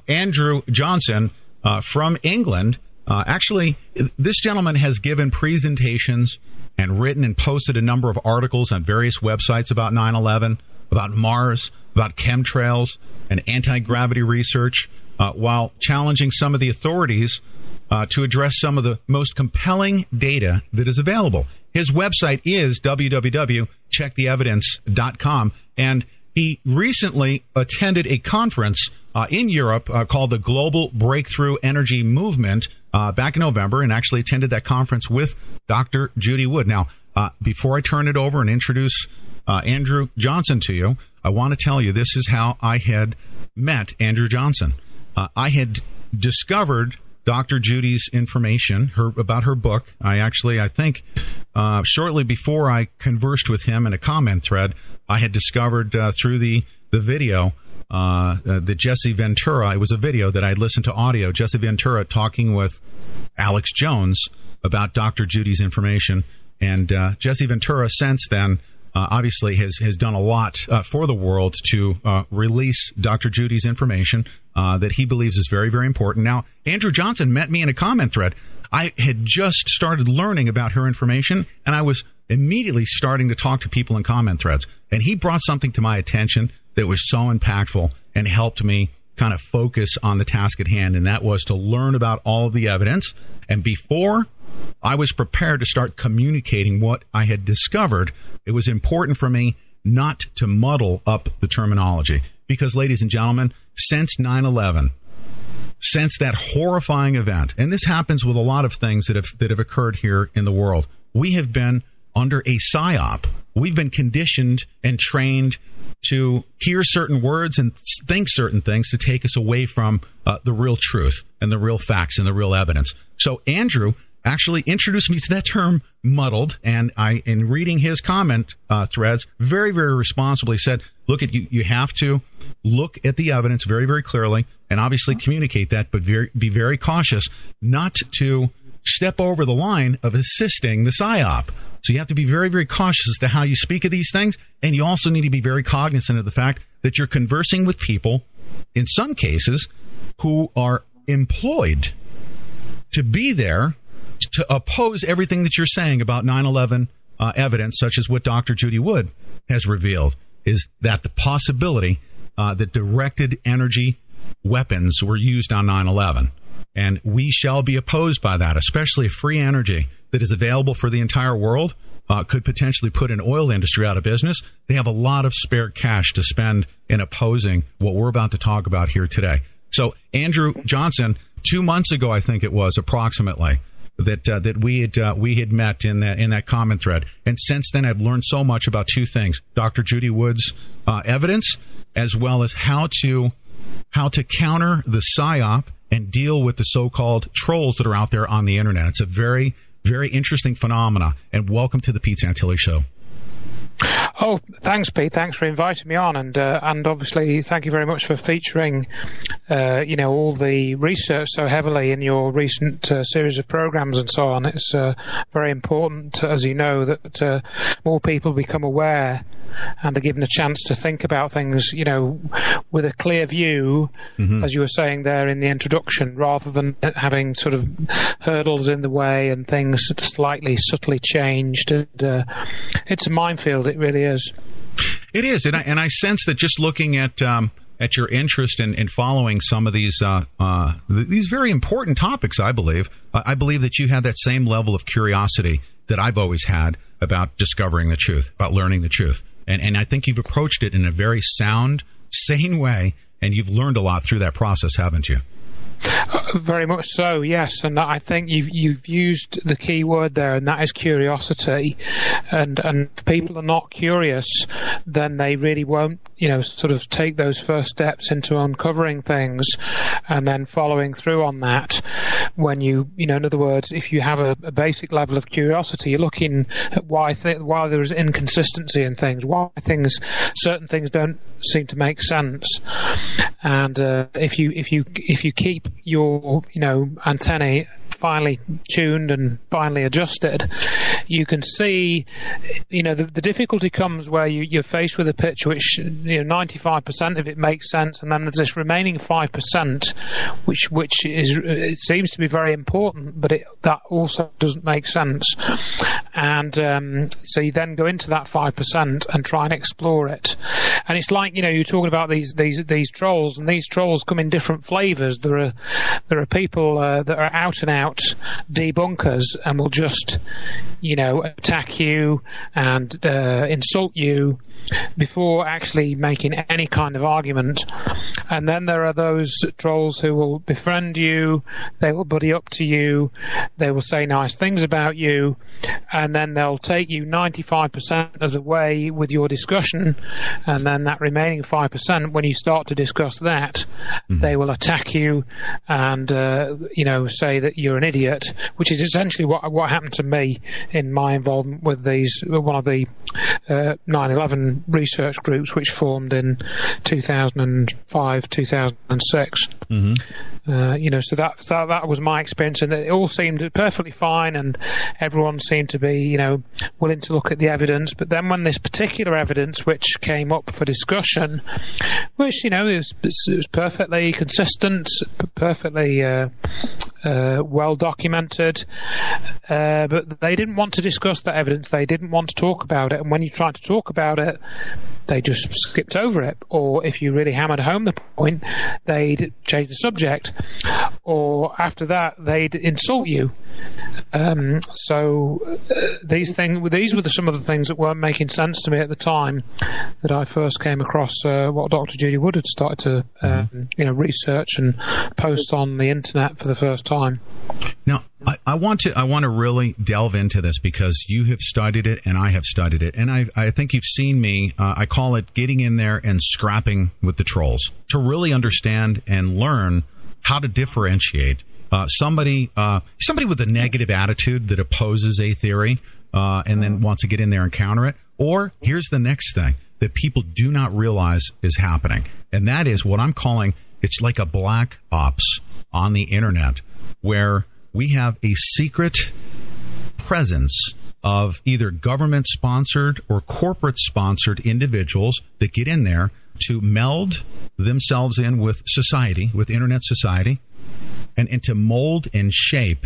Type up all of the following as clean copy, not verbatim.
Andrew Johnson from England. Actually, this gentleman has given presentations and written and posted a number of articles on various websites about 9/11, about Mars, about chemtrails and anti-gravity research, while challenging some of the authorities to address some of the most compelling data that is available. His website is www.checktheevidence.com, and he recently attended a conference in Europe called the Global Breakthrough Energy Movement back in November, and actually attended that conference with Dr. Judy Wood. Now, before I turn it over and introduce Andrew Johnson to you, I want to tell you this is how I had met Andrew Johnson. I had discovered Dr. Judy's information about her book. I think shortly before I conversed with him in a comment thread, I had discovered through the video the Jesse Ventura. It was a video that I had listened to audio. Jesse Ventura talking with Alex Jones about Dr. Judy's information. And Jesse Ventura since then obviously has done a lot for the world to release Dr. Judy's information that he believes is very, very important. Now, Andrew Johnson met me in a comment thread. I had just started learning about her information, and I was immediately starting to talk to people in comment threads. And he brought something to my attention that was so impactful and helped me kind of focus on the task at hand, and that was to learn about all of the evidence. And before I was prepared to start communicating what I had discovered, it was important for me not to muddle up the terminology. Because, ladies and gentlemen, since 9/11, since that horrifying event, and this happens with a lot of things that have occurred here in the world, we have been under a psyop. We've been conditioned and trained to hear certain words and think certain things to take us away from the real truth and the real facts and the real evidence. So Andrew actually introduced me to that term muddled, and I, in reading his comment threads, very, very responsibly said, look, you have to look at the evidence very, very clearly and obviously communicate that, but be very cautious not to step over the line of assisting the PSYOP. So you have to be very, very cautious as to how you speak of these things, and you also need to be very cognizant of the fact that you're conversing with people, in some cases, who are employed to be there to oppose everything that you're saying about 9/11 evidence, such as what Dr. Judy Wood has revealed, is that the possibility that directed energy weapons were used on 9/11. And we shall be opposed by that, especially if free energy that is available for the entire world could potentially put an oil industry out of business. They have a lot of spare cash to spend in opposing what we're about to talk about here today. So, Andrew Johnson, 2 months ago, I think it was approximately, that we had met in that comment thread, and since then I've learned so much about two things: Dr. Judy Wood's evidence, as well as how to counter the PSYOP and deal with the so-called trolls that are out there on the internet. It's a very, very interesting phenomena. And welcome to the Pete Santilli Show. Oh, thanks, Pete. Thanks for inviting me on, and obviously thank you very much for featuring, all the research so heavily in your recent series of programs and so on. It's very important, as you know, that more people become aware and are given a chance to think about things, with a clear view, as you were saying there in the introduction, rather than having sort of hurdles in the way and things slightly subtly changed. And it's a minefield. It really is. It is, and I sense that just looking at your interest in following some of these very important topics, I believe that you had that same level of curiosity that I've always had about discovering the truth, about learning the truth, and I think you've approached it in a very sound, sane way, and you've learned a lot through that process, haven't you? Very much so, yes, and I think you've used the key word there, and that is curiosity. And if people are not curious, then they really won't, sort of take those first steps into uncovering things and then following through on that. When in other words, if you have a basic level of curiosity, you're looking at why there is inconsistency in things, why certain things don't seem to make sense, and if you keep your antennae finely tuned and finely adjusted, you can see, the difficulty comes where you're faced with a pitch which, 95% of it makes sense, and then there's this remaining 5%, which it seems to be very important, but that also doesn't make sense. And so you then go into that 5% and try and explore it. And it's like, you're talking about these trolls, and these trolls come in different flavors. There are people that are out and out debunkers and will just, attack you and insult you before actually making any kind of argument. And then there are those trolls who will befriend you, they will buddy up to you, they will say nice things about you, and then they'll take you 95% of the way with your discussion, and then that remaining 5%, when you start to discuss that, they will attack you and say that you're an idiot, which is essentially what happened to me in my involvement with one of the 9/11 research groups, which formed in 2005, 2006. So that was my experience, and it all seemed perfectly fine, and everyone seemed to be, willing to look at the evidence. But then when this particular evidence, which came up for discussion, which it was perfectly consistent, perfectly well documented, but they didn't want to discuss that evidence. They didn't want to talk about it, and when you tried to talk about it, they just skipped over it. Or if you really hammered home the point, they'd change the subject, or after that they'd insult you. These were some of the things that weren't making sense to me at the time that I first came across what Dr. Judy Wood had started to research and post on the internet for the first time. Now, I want to really delve into this because you have studied it and I have studied it, and I think you've seen me. I call it getting in there and scrapping with the trolls to really understand and learn how to differentiate somebody with a negative attitude that opposes a theory and then wants to get in there and counter it. Or here's the next thing that people do not realize is happening, and that is what I'm calling, it's like a black ops on the internet, where we have a secret presence of either government-sponsored or corporate-sponsored individuals that get in there to meld themselves in with society, with internet society, and to mold and shape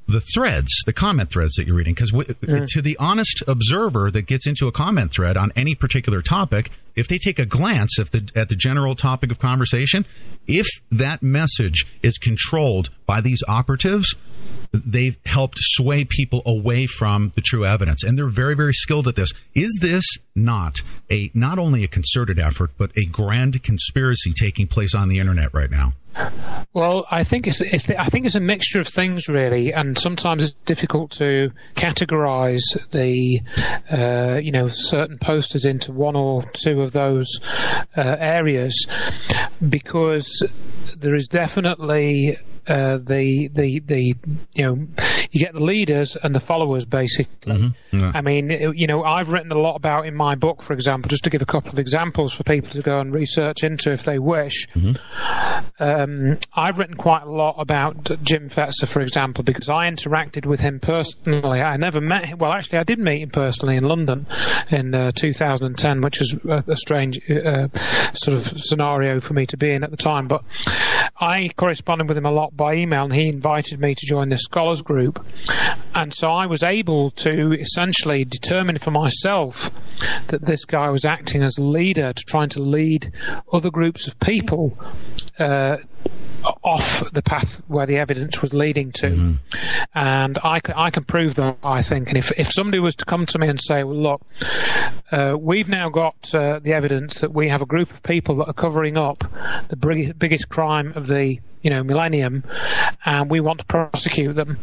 the threads, the comment threads that you're reading. Because to the honest observer that gets into a comment thread on any particular topic, if they take a glance at the general topic of conversation, if that message is controlled by these operatives, they've helped sway people away from the true evidence. And they're very, very skilled at this. Is this not only a concerted effort, but a grand conspiracy taking place on the internet right now? Well, I think it's a mixture of things, really, and sometimes it's difficult to categorize the certain posters into one or two of those areas, because there is definitely you get the leaders and the followers, basically. I mean, I've written a lot about in my book, for example, just to give a couple of examples for people to go and research into if they wish. I've written quite a lot about Jim Fetzer, for example, because I interacted with him personally. I never met him. Well, actually, I did meet him personally in London in 2010, which was a strange sort of scenario for me to be in at the time. But I corresponded with him a lot by email, and he invited me to join this scholars group. And so I was able to essentially determine for myself that this guy was acting as a leader, to trying to lead other groups of people off the path where the evidence was leading to. And I can prove that, I think. And if somebody was to come to me and say, well, look, we've now got the evidence that we have a group of people that are covering up the biggest crime of the millennium, and we want to prosecute them,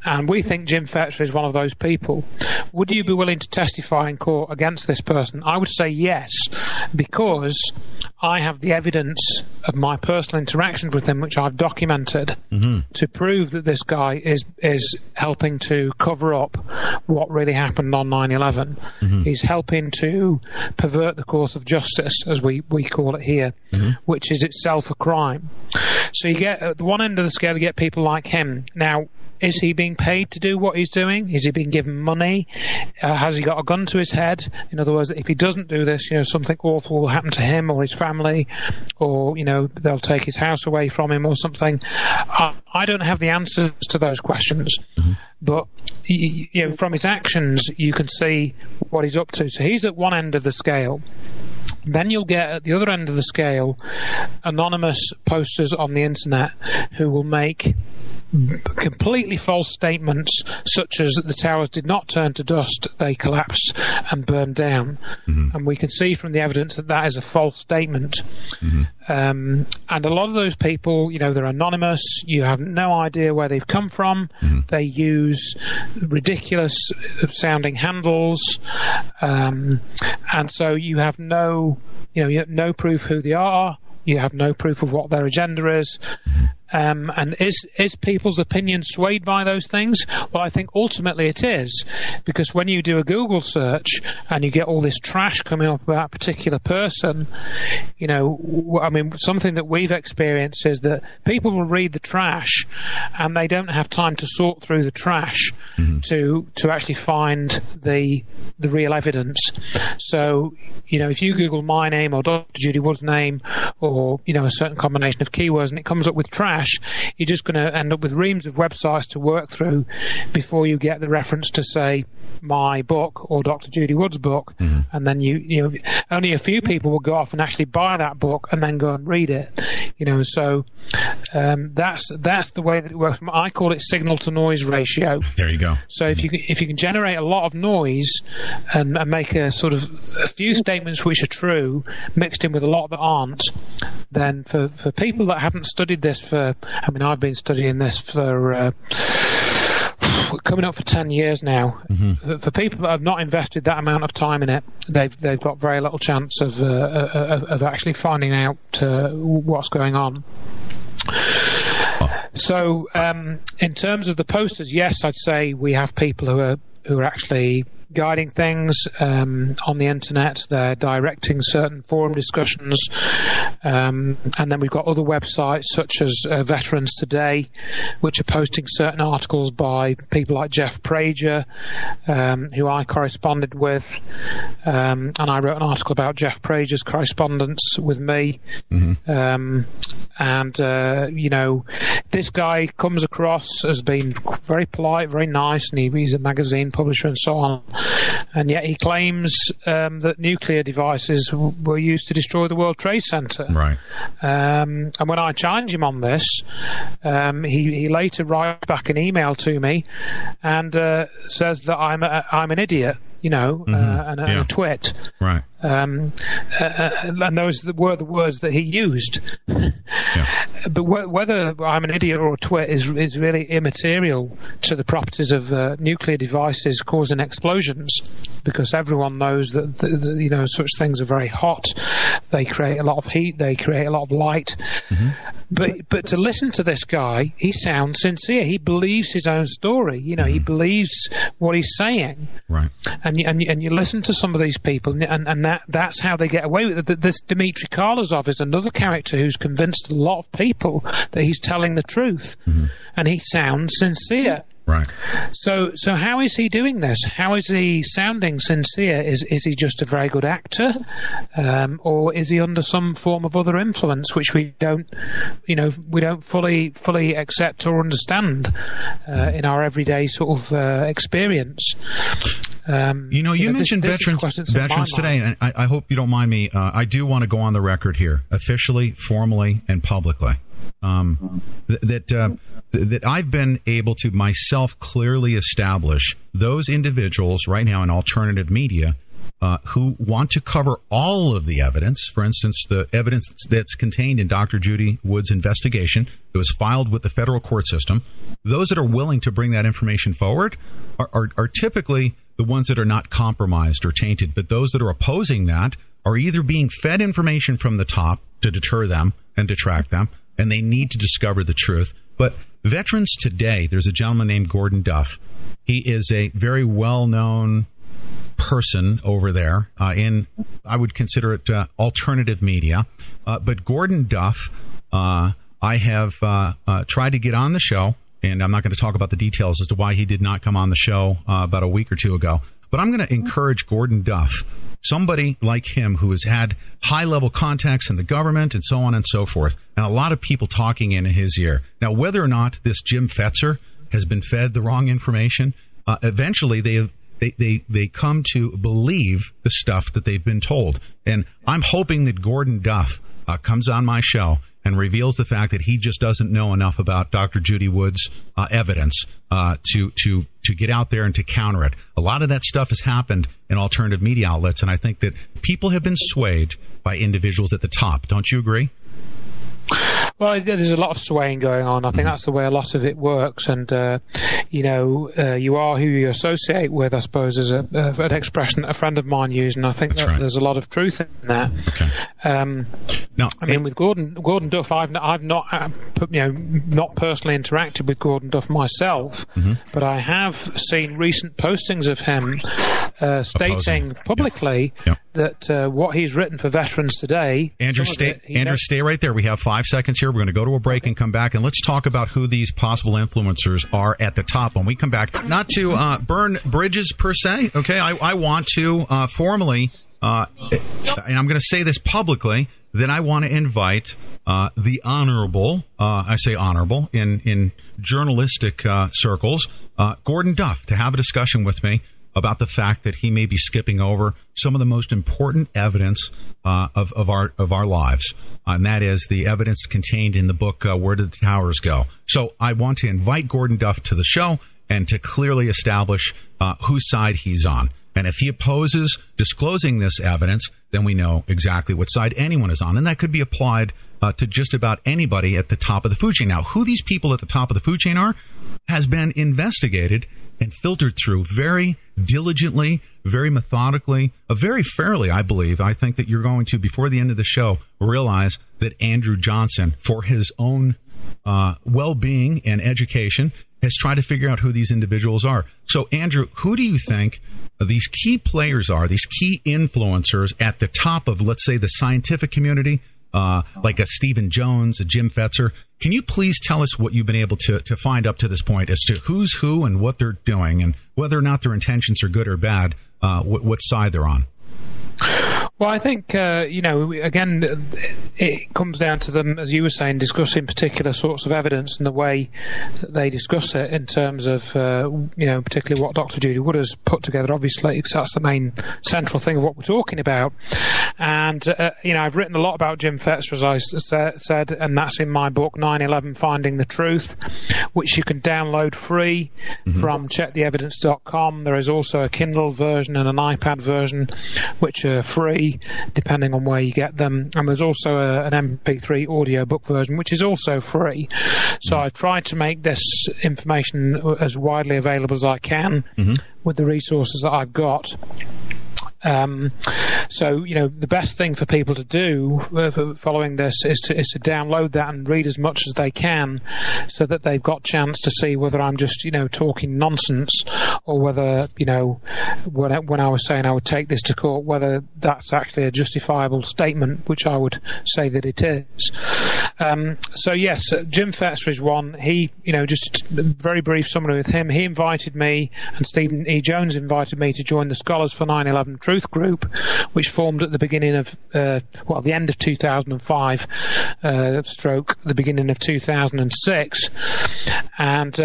and we think Jim Fetzer is one of those people, would you be willing to testify in court against this person? I would say yes, because I have the evidence of my personal interactions with him, which I've documented, to prove that this guy is helping to cover up what really happened on 9/11. He's helping to pervert the course of justice, as we call it here, which is itself a crime. So you get, at the one end of the scale, you get people like him. Now, Is he being paid to do what he's doing? Is he being given money? Has he got a gun to his head? In other words, if he doesn't do this, something awful will happen to him or his family, or, they'll take his house away from him or something. I don't have the answers to those questions. Mm-hmm. But, from his actions, you can see what he's up to. So he's at one end of the scale. Then you'll get at the other end of the scale anonymous posters on the internet who will make completely false statements, such as the towers did not turn to dust, they collapsed and burned down. Mm-hmm. And we can see from the evidence that is a false statement. Mm-hmm. And a lot of those people, they're anonymous. You have no idea where they've come from. Mm-hmm. They use ridiculous sounding handles. And so you have no proof who they are. You have no proof of what their agenda is. And is people's opinion swayed by those things? Well, I think ultimately it is, because when you do a Google search and you get all this trash coming up about a particular person, something that we've experienced is that people will read the trash and they don't have time to sort through the trash to actually find the real evidence. So, if you Google my name or Dr. Judy Wood's name or, a certain combination of keywords and it comes up with trash, you're just going to end up with reams of websites to work through before you get the reference to, say, my book or Dr. Judy Wood's book. Mm-hmm. And then you only a few people will go off and actually buy that book and then go and read it. So that's the way that it works. I call it signal to noise ratio. There you go. So if you can generate a lot of noise and make a sort of a few statements which are true mixed in with a lot that aren't, then for people that haven't studied this I've been studying this for coming up for 10 years now. Mm-hmm. For people that have not invested that amount of time in it, they've got very little chance of actually finding out what's going on. So, in terms of the posters, yes, I'd say we have people who are actually guiding things on the internet. They're directing certain forum discussions, and then we've got other websites such as Veterans Today, which are posting certain articles by people like Jeff Prager, who I corresponded with, and I wrote an article about Jeff Prager's correspondence with me. Mm-hmm. This guy comes across as being very polite, very nice, and he's a magazine publisher and so on. And yet he claims that nuclear devices were used to destroy the World Trade Center. Right. And when I challenge him on this, he later writes back an email to me and says that I'm an idiot. And a twit. Right. And those were the words that he used. Yeah. But whether I'm an idiot or a twit is really immaterial to the properties of nuclear devices causing explosions, because everyone knows that such things are very hot. They create a lot of heat. They create a lot of light. Mm-hmm. But to listen to this guy, he sounds sincere. He believes his own story. He believes what he's saying. Right. And you listen to some of these people, and that's how they get away with it. This Dmitry Karlazov is another character who's convinced a lot of people that he's telling the truth, and he sounds sincere. Right. So how is he doing this? How is he sounding sincere? Is he just a very good actor, or is he under some form of other influence which we don't fully accept or understand in our everyday sort of experience? You mentioned Veterans Today, and I hope you don't mind me. I do want to go on the record here, officially, formally, and publicly, that I've been able to myself clearly establish those individuals right now in alternative media who want to cover all of the evidence. For instance, the evidence that's contained in Dr. Judy Wood's investigation that was filed with the federal court system. Those that are willing to bring that information forward are typically the ones that are not compromised or tainted. But those that are opposing that are either being fed information from the top to deter them and detract them, and they need to discover the truth. But Veterans Today, there's a gentleman named Gordon Duff. He is a very well-known person over there in, I would consider it alternative media. But Gordon Duff, I have tried to get on the show and I'm not going to talk about the details as to why he did not come on the show about a week or two ago. But I'm going to encourage Gordon Duff, somebody like him who has had high-level contacts in the government and so on and so forth, and a lot of people talking in his ear. Now, whether or not this Jim Fetzer has been fed the wrong information, eventually they come to believe the stuff that they've been told. And I'm hoping that Gordon Duff comes on my show and reveals the fact that he just doesn't know enough about Dr. Judy Wood's evidence to get out there and to counter it. A lot of that stuff has happened in alternative media outlets, and I think that people have been swayed by individuals at the top. Don't you agree? Well, there's a lot of swaying going on. I think that's the way a lot of it works. And, you are who you associate with, I suppose, is an expression that a friend of mine used. And I think that there's a lot of truth in that. Okay. With Gordon Duff, I've not not personally interacted with Gordon Duff myself, but I have seen recent postings of him stating publicly that what he's written for Veterans Today. Andrew, stay right there. We have 5 seconds here. We're going to go to a break and come back, and let's talk about who these possible influencers are at the top when we come back. Not to burn bridges per se, okay? I want to formally, and I'm going to say this publicly, that I want to invite the honorable, I say honorable in journalistic circles, Gordon Duff, to have a discussion with me about the fact that he may be skipping over some of the most important evidence of our lives, and that is the evidence contained in the book Where Did the Towers Go? So I want to invite Gordon Duff to the show and to clearly establish whose side he's on. And if he opposes disclosing this evidence, then we know exactly what side anyone is on. And that could be applied to just about anybody at the top of the food chain. Now, who these people at the top of the food chain are has been investigated and filtered through very diligently, very methodically, very fairly, I believe. I think that you're going to, before the end of the show, realize that Andrew Johnson, for his own well-being and education, has tried to figure out who these individuals are. So, Andrew, who do you think these key players are, these key influencers at the top of, let's say, the scientific community, like a Stephen Jones, a Jim Fetzer? Can you please tell us what you've been able to find up to this point as to who's who and what they're doing and whether or not their intentions are good or bad, what side they're on? Well, I think, again, it comes down to them, as you were saying, discussing particular sorts of evidence and the way that they discuss it in terms of, particularly what Dr. Judy Wood has put together, obviously, because that's the main central thing of what we're talking about. And, I've written a lot about Jim Fetzer, as I said, and that's in my book, 9/11 Finding the Truth, which you can download free from checktheevidence.com. There is also a Kindle version and an iPad version, which are free, depending on where you get them. And there's also an MP3 audiobook version, which is also free. So I've tried to make this information as widely available as I can with the resources that I've got. The best thing for people to do following this is to download that and read as much as they can, so that they've got chance to see whether I'm just talking nonsense, or whether when I was saying I would take this to court, whether that's actually a justifiable statement, which I would say that it is. Yes, Jim Fetzer is one. He, just a very brief summary with him. He invited me, and Stephen E. Jones invited me to join the Scholars for 9/11 Truth Group, which formed at the beginning of, the end of 2005, stroke the beginning of 2006, and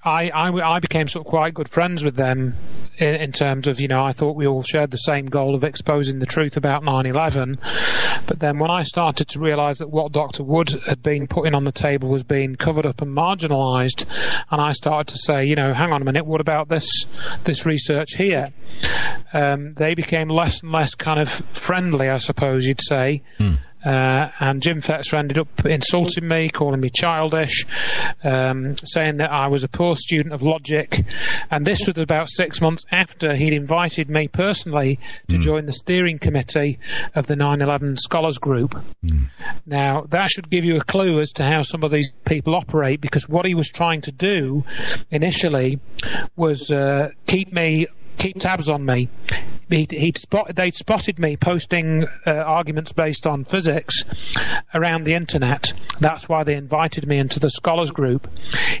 I became sort of quite good friends with them in terms of, I thought we all shared the same goal of exposing the truth about 9/11. But then when I started to realise that what Dr. Wood had been putting on the table was being covered up and marginalised, and I started to say, hang on a minute, what about this research here? They became less and less kind of friendly, I suppose you'd say. And Jim Fetzer ended up insulting me, calling me childish, saying that I was a poor student of logic. And this was about 6 months after he'd invited me personally to join the steering committee of the 9/11 Scholars Group. Now, that should give you a clue as to how some of these people operate, because what he was trying to do initially was keep me keep tabs on me. They'd spotted me posting arguments based on physics around the internet. That's why they invited me into the scholars group.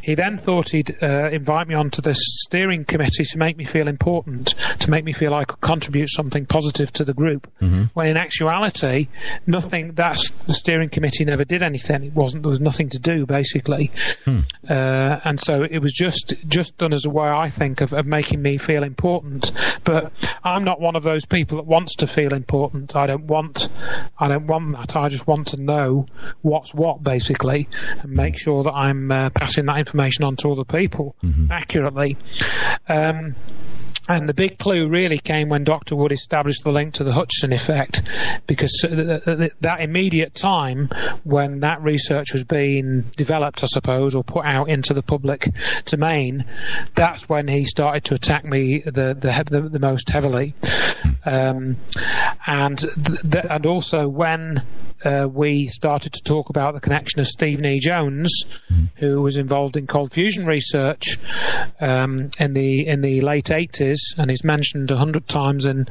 He then thought he'd invite me onto this steering committee to make me feel important, to make me feel I could contribute something positive to the group. When in actuality, the steering committee never did anything. There was nothing to do, basically. And so it was just done as a way, I think, of making me feel important. But I'm not one of those people that wants to feel important. I don't want that. I just want to know what's what, basically, and make sure that I'm passing that information on to other people accurately. And the big clue really came when Dr. Wood established the link to the Hutchison effect, because that immediate time when that research was being developed, I suppose, or put out into the public domain, that's when he started to attack me the most heavily. And also when we started to talk about the connection of Stephen E. Jones, who was involved in cold fusion research in the late 80s, and is mentioned 100 times in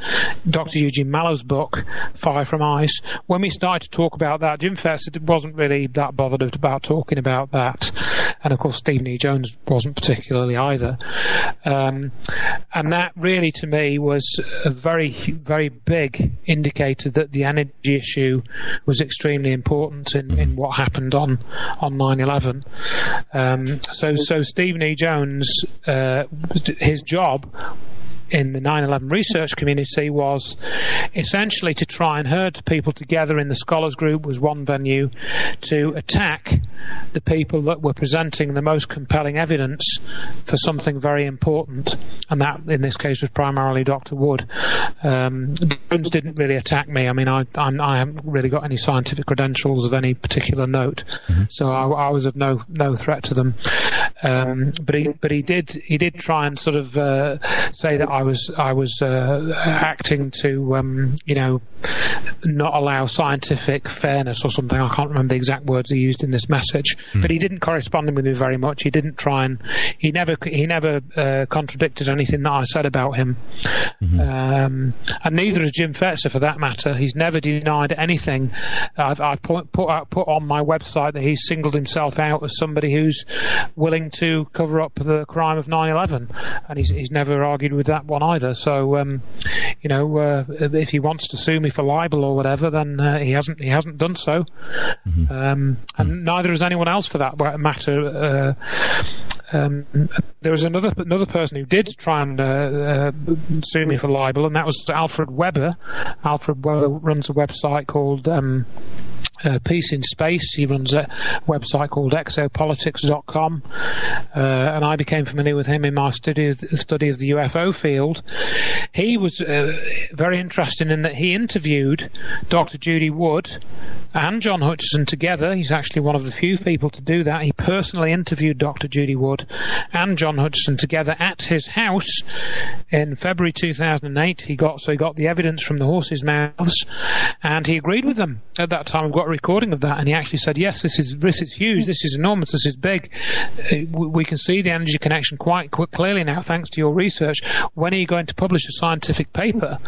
Dr. Eugene Mallow's book, Fire from Ice. When we started to talk about that, Jim Fetzer wasn't really that bothered about talking about that. And of course, Stephen E. Jones wasn't particularly either. And that really, to me, was a very, very big indicator that the energy issue was extremely important in what happened on 9/11. So Stephen E. Jones, his job in the 9/11 research community was essentially to try and herd people together in the scholars group was one venue to attack the people that were presenting the most compelling evidence for something very important, and that in this case was primarily Dr. Wood. Jones didn't really attack me. I mean, I haven't really got any scientific credentials of any particular note, so I was of no threat to them. But he did try and sort of say that I was acting to not allow scientific fairness or something. I can't remember the exact words he used in this message, but he didn't correspond with me very much. He didn't try and he never contradicted anything that I said about him, and neither has Jim Fetzer, for that matter. He's never denied anything. I've put on my website that he's singled himself out as somebody who's willing to cover up the crime of 9/11, and he's never argued with that one either. So if he wants to sue me for libel or whatever, then he hasn't done so, and neither has anyone else for that matter. There was another person who did try and sue me for libel, and that was Alfred Weber. Alfred Weber runs a website called Peace in Space. He runs a website called exopolitics.com, and I became familiar with him in my study of the UFO field. He was very interesting in that he interviewed Dr. Judy Wood and John Hutchison together. He's actually one of the few people to do that. He personally interviewed Dr. Judy Wood and John Hutchison together at his house in February 2008. He got the evidence from the horses' mouths, and he agreed with them. At that time, I've got a recording of that, and he actually said, yes, this is huge, this is enormous, this is big. We can see the energy connection quite clearly now, thanks to your research. When are you going to publish a scientific paper?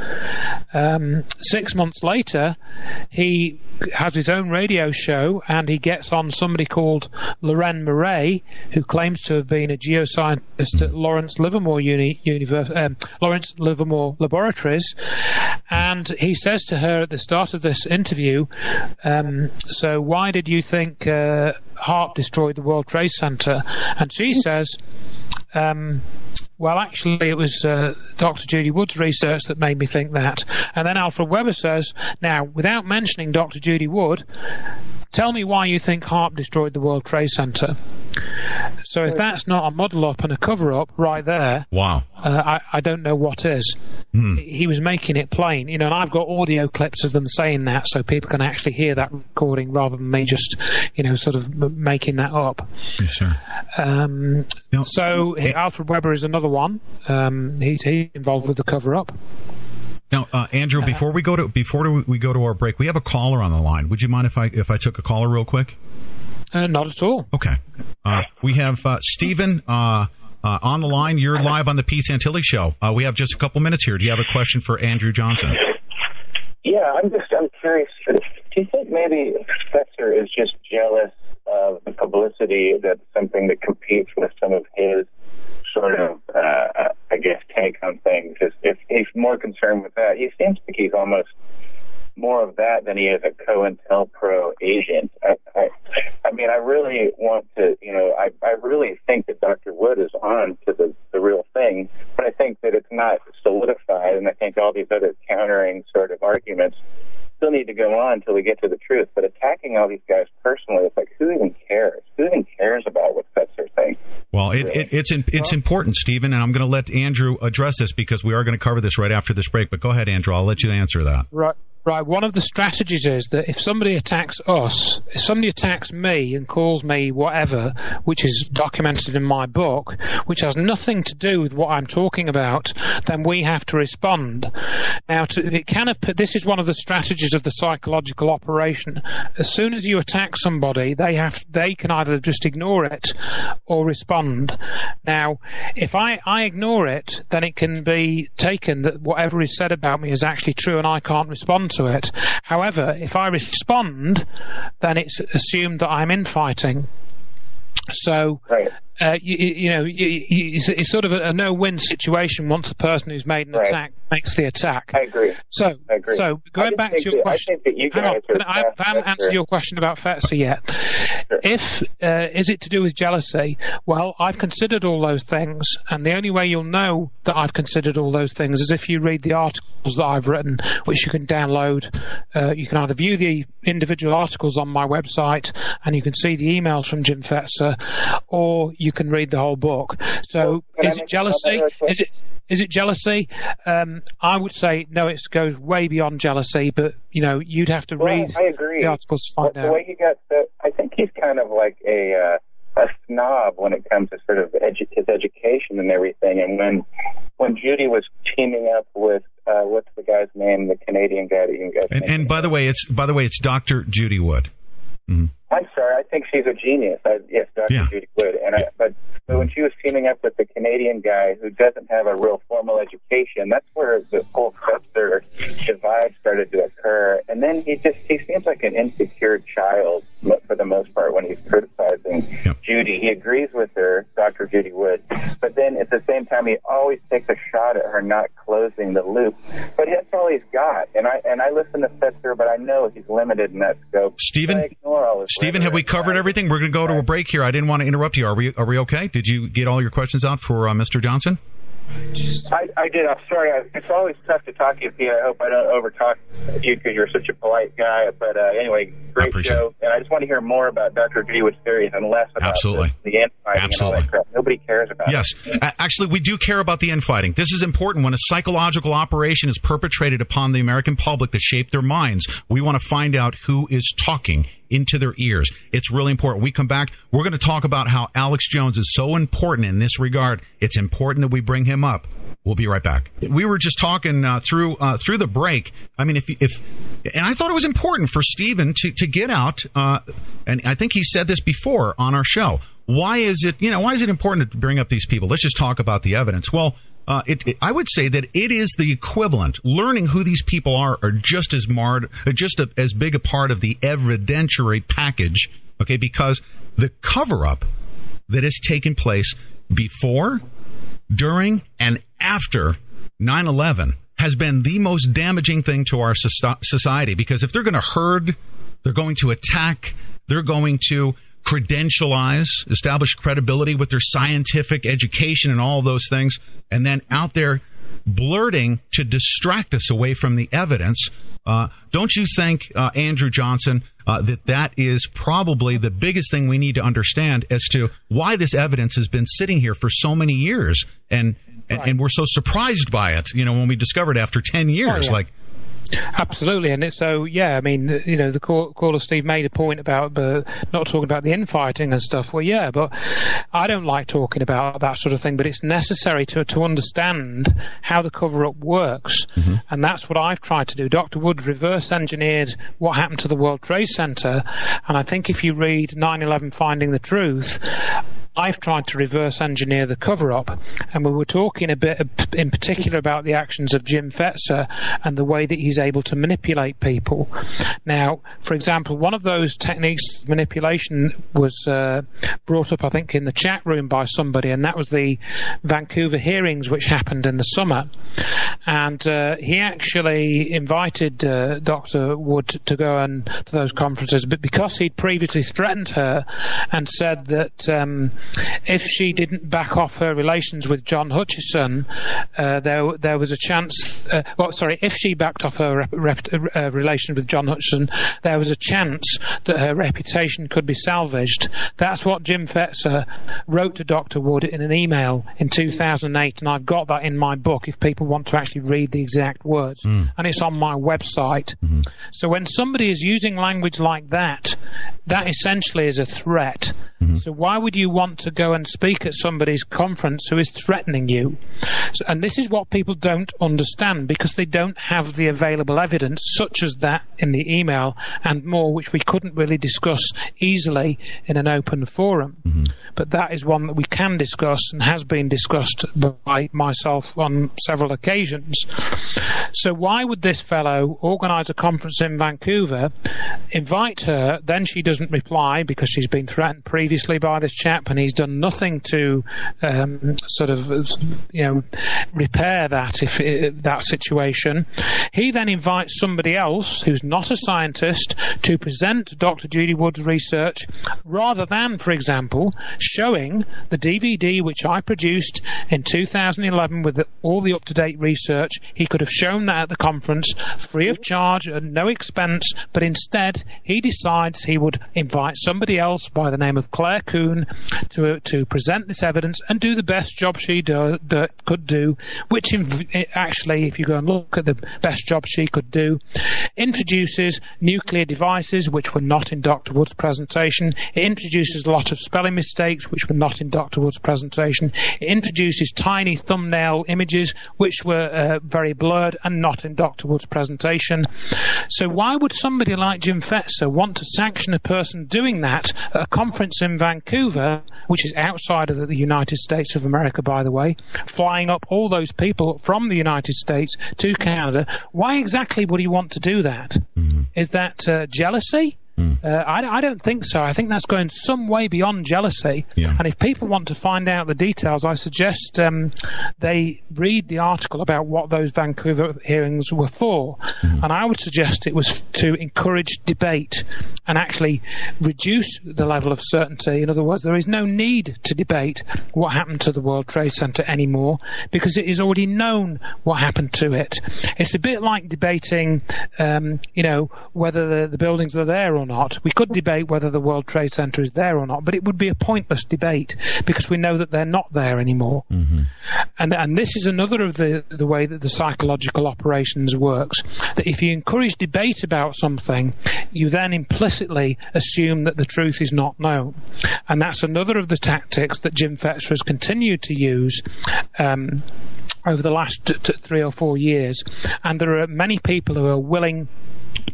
6 months later, he has his own radio show, and he gets on somebody called Loren Murray, who claims to have been a geoscientist at Lawrence Livermore Lawrence Livermore Laboratories, and he says to her at the start of this interview, so why did you think HAARP destroyed the World Trade Center? And she says, well, actually, it was Dr. Judy Wood's research that made me think that. And then Alfred Weber says, now, without mentioning Dr. Judy Wood, tell me why you think HAARP destroyed the World Trade Center. So if that's not a muddle-up and a cover-up right there, wow, I don't know what is. He was making it plain, and I've got audio clips of them saying that, so people can actually hear that recording rather than me just, sort of making that up. Yes, sir. So Alfred Weber is another one. He's involved with the cover-up. Now, Andrew, before we go to our break, we have a caller on the line. Would you mind if I took a caller real quick? Not at all. Okay. We have Stephen On the line, you're live on the Pete Santilli Show. We have just a couple minutes here. Do you have a question for Andrew Johnson? Yeah, I'm curious. Do you think maybe Fetzer is just jealous of the publicity that's something that competes with some of his sort of, take on things? If he's more concerned with that, he seems like he's almost more of that than he is a COINTELPRO agent. I really want to, I really think that Dr. Wood is on to the real thing, but I think that it's not solidified, and I think all these other countering sort of arguments still need to go on until we get to the truth. But attacking all these guys personally, it's like, who even cares? Who even cares about what Fetzer thinks? Well, it's important, Stephen, and I'm going to let Andrew address this because we are going to cover this right after this break. But go ahead, Andrew. I'll let you answer that. Right. One of the strategies is that if somebody attacks us, if somebody attacks me and calls me whatever, which is documented in my book, which has nothing to do with what I'm talking about, then we have to respond. Now, this is one of the strategies of the psychological operation. As soon as you attack somebody, they can either just ignore it or respond. Now, if I ignore it, then it can be taken that whatever is said about me is actually true and I can't respond to it. However, if I respond, then it's assumed that I'm infighting. So, right. It's sort of a no-win situation once the person who's made an attack makes the attack. I agree. So going back to your question, I haven't answered your question about Fetzer yet. Sure. Is it to do with jealousy? Well, I've considered all those things, and the only way you'll know that I've considered all those things is if you read the articles that I've written, which you can download. You can either view the individual articles on my website, and you can see the emails from Jim Fetzer, or you can read the whole book. So, is it jealousy? Is it jealousy? I would say no. It goes way beyond jealousy. But you'd have to read the articles to find out. The way he got, I think he's kind of like a snob when it comes to sort of his education and everything. And when Judy was teaming up with what's the guy's name, the Canadian guy that you guys. And by the way, it's Dr. Judy Wood. Mm-hmm. I'm sorry, I think she's a genius. Yes, Dr. Judy Wood. But when she was teaming up with the Canadian guy who doesn't have a real formal education, that's where the whole Fetzer divide started to occur. And then he seems like an insecure child for the most part when he's criticizing Judy. He agrees with her, Dr. Judy Wood, but then at the same time he always takes a shot at her not closing the loop. But that's all he's got. And I listen to Fetzer, but I know he's limited in that scope. Stephen, have we covered everything? We're going to go to a break here. I didn't want to interrupt you. Are we okay? Did you get all your questions out for Mr. Johnson? I did. I'm sorry. It's always tough to talk to you, Pete. I hope I don't overtalk you because you're such a polite guy. But anyway, great show. And I just want to hear more about Dr. Judy Wood's theories and less about the infighting and all that crap. Nobody cares about it. Yes. Actually, we do care about the infighting. This is important. When a psychological operation is perpetrated upon the American public to shape their minds, we want to find out who is talking into their ears. It's really important. We come back, we're going to talk about how Alex Jones is so important in this regard. It's important that we bring him up. We'll be right back. We were just talking through the break. I mean, and I thought it was important for Stephen to get out, and I think he said this before on our show. Why is it important to bring up these people? Let's just talk about the evidence. Well, I would say that it is the equivalent. Learning who these people are just as big a part of the evidentiary package, okay, because the cover-up that has taken place before, during, and after 9/11 has been the most damaging thing to our society, because if they're going to herd, they're going to attack, they're going to credentialize, establish credibility with their scientific education and all those things, and then out there blurting to distract us away from the evidence. Don't you think, Andrew Johnson, that is probably the biggest thing we need to understand as to why this evidence has been sitting here for so many years, and we're so surprised by it, when we discovered after 10 years, Absolutely, and I mean, the caller Steve made a point about not talking about the infighting and stuff. Well, yeah, but I don't like talking about that sort of thing. But it's necessary to understand how the cover-up works, and that's what I've tried to do. Dr. Wood reverse-engineered what happened to the World Trade Center, and I think if you read 9/11 Finding the Truth, I've tried to reverse engineer the cover-up, and we were talking a bit in particular about the actions of Jim Fetzer and the way that he's able to manipulate people. Now, for example, one of those techniques of manipulation was brought up, I think, in the chat room by somebody, and that was the Vancouver hearings which happened in the summer. And he actually invited Dr. Wood to go to those conferences, but because he'd previously threatened her and said that if she didn't back off her relations with John Hutchison, there was a chance. If she backed off her relations with John Hutchison, there was a chance that her reputation could be salvaged. That's what Jim Fetzer wrote to Dr. Wood in an email in 2008, and I've got that in my book if people want to actually read the exact words, and it's on my website. So when somebody is using language like that, that essentially is a threat. So why would you want to go and speak at somebody's conference who is threatening you? And this is what people don't understand, because they don't have the available evidence, such as that in the email and more, which we couldn't really discuss easily in an open forum. But that is one that we can discuss and has been discussed by myself on several occasions. So why would this fellow organise a conference in Vancouver, invite her, then she doesn't reply because she's been threatened previously by this chap, and he's done nothing to repair that situation. He then invites somebody else who's not a scientist to present Dr. Judy Wood's research, rather than, for example, showing the DVD which I produced in 2011 with all the up-to-date research. He could have shown that at the conference free of charge, at no expense, but instead he decides he would invite somebody else by the name of Claire Kuhn to present this evidence and do the best job she could do, which actually, if you go and look at the best job she could do, introduces nuclear devices which were not in Dr. Wood's presentation. It introduces a lot of spelling mistakes which were not in Dr. Wood's presentation. It introduces tiny thumbnail images which were very blurred and not in Dr. Wood's presentation. So why would somebody like Jim Fetzer want to sanction a person doing that at a conference in Vancouver, which is outside of the United States of America, by the way, flying up all those people from the United States to Canada? Why exactly would he want to do that? Is that jealousy? I don't think so. I think that's going some way beyond jealousy. And if people want to find out the details, I suggest they read the article about what those Vancouver hearings were for. And I would suggest it was to encourage debate and actually reduce the level of certainty. In other words, there is no need to debate what happened to the World Trade Center anymore, because it is already known what happened to it. It's a bit like debating, whether the buildings are there or not. We could debate whether the World Trade Center is there or not, but it would be a pointless debate because we know that they're not there anymore. And this is another of the way that the psychological operations works, that if you encourage debate about something, you then implicitly assume that the truth is not known. And that's another of the tactics that Jim Fetzer has continued to use over the last 3 or 4 years. And there are many people who are willing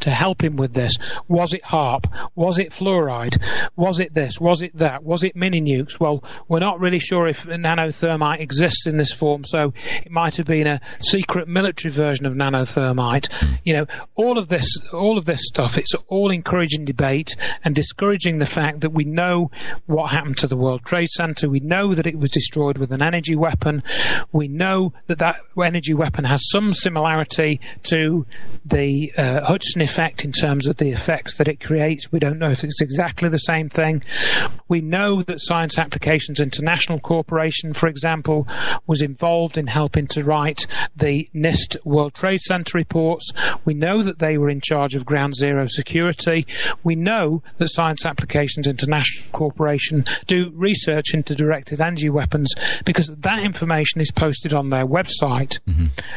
to help him with this. Was it HAARP? Was it fluoride? Was it this? Was it that? Was it mini-nukes? Well, we're not really sure if nanothermite exists in this form, so it might have been a secret military version of nanothermite. All of this stuff, it's all encouraging debate and discouraging the fact that we know what happened to the World Trade Center. We know that it was destroyed with an energy weapon. We know that energy weapon has some similarity to the Hudson effect in terms of the effects that it creates. We don't know if it's exactly the same thing. We know that Science Applications International Corporation, for example, was involved in helping to write the NIST World Trade Center reports. We know that they were in charge of ground zero security. We know that Science Applications International Corporation do research into directed energy weapons because that information is posted on their website.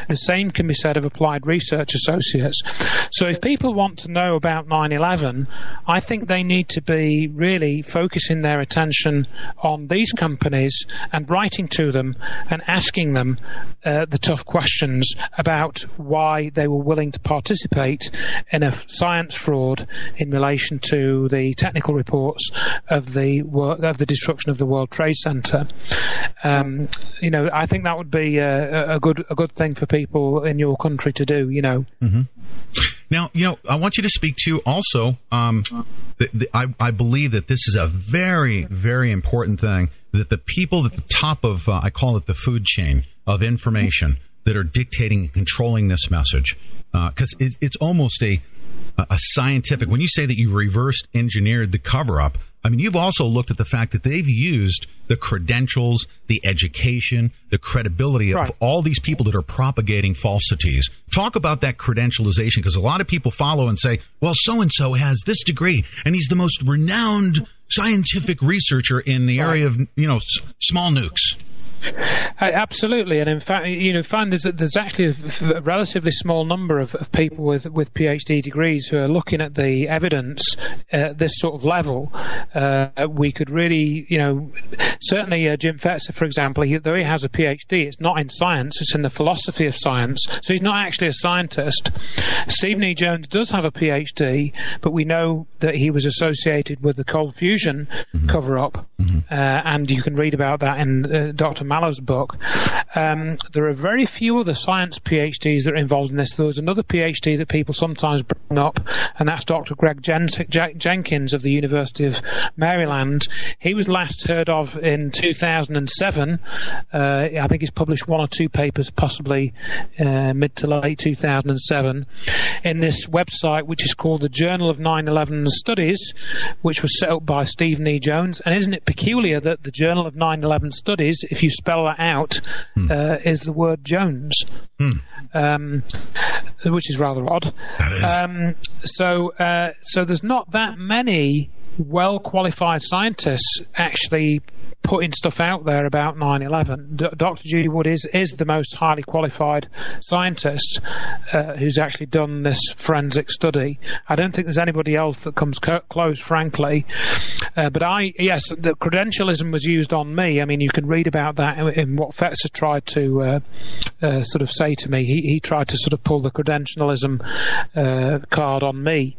The same can be said of Applied Research Associates. So if people want to know about 9/11, I think they need to be really focusing their attention on these companies and writing to them and asking them the tough questions about why they were willing to participate in a science fraud in relation to the technical reports of the destruction of the World Trade Center. I think that would be a good thing for people in your country to do. Mm-hmm. Now, I want you to speak to also. I believe that this is a very, very important thing, that the people at the top of, I call it the food chain of information, that are dictating and controlling this message, because it's almost a scientific. When you say that you reverse engineered the cover-up, I mean, you've also looked at the fact that they've used the credentials, the education, the credibility of all these people that are propagating falsities. Talk about that credentialization, because a lot of people follow and say, well, so-and-so has this degree, and he's the most renowned scientific researcher in the area of, small nukes. Absolutely, and in fact, find there's actually a relatively small number of people with PhD degrees who are looking at the evidence at this sort of level. We could really, certainly Jim Fetzer, for example, though he has a PhD, it's not in science, it's in the philosophy of science, so he's not actually a scientist. Stephen E. Jones does have a PhD, but we know that he was associated with the cold fusion cover-up, and you can read about that in Dr. Mallow's book. There are very few other science PhDs that are involved in this. There was another PhD that people sometimes bring up, and that's Dr. Greg Jenkins of the University of Maryland. He was last heard of in 2007. I think he's published one or two papers, possibly mid to late 2007, in this website which is called the Journal of 9/11 Studies, which was set up by Stephen E. Jones. And isn't it peculiar that the Journal of 9/11 Studies, if you spell that out, is the word Jones, which is rather odd. That is. So there's not that many well-qualified scientists actually putting stuff out there about 9/11. Dr. Judy Wood is the most highly qualified scientist who's actually done this forensic study. I don't think there's anybody else that comes close, frankly. But the credentialism was used on me. I mean, you can read about that in what Fetzer tried to sort of say to me. He tried to sort of pull the credentialism card on me,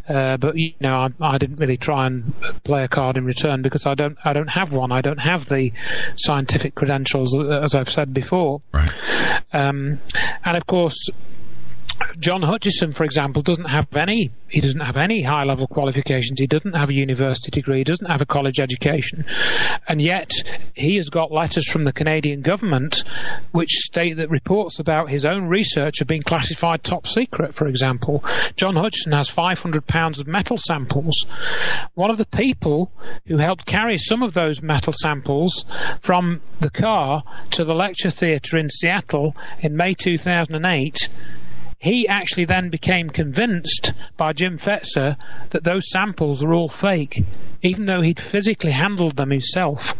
but I didn't really try and play a card in return, because I don't have one. I don't have the scientific credentials, as I've said before. Right. And of course, John Hutchison, for example, doesn't have any high-level qualifications. He doesn't have a university degree. He doesn't have a college education. And yet he has got letters from the Canadian government which state that reports about his own research have been classified top secret, for example. John Hutchison has 500 pounds of metal samples. One of the people who helped carry some of those metal samples from the car to the lecture theatre in Seattle in May 2008, he actually then became convinced by Jim Fetzer that those samples were all fake. Even though he'd physically handled them himself,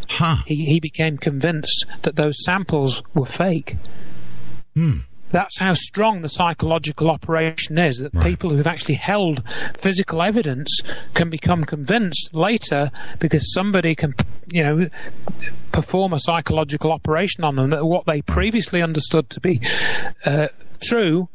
he became convinced that those samples were fake. That's how strong the psychological operation is, that people who've actually held physical evidence can become convinced later, because somebody can, perform a psychological operation on them, that what they previously understood to be true,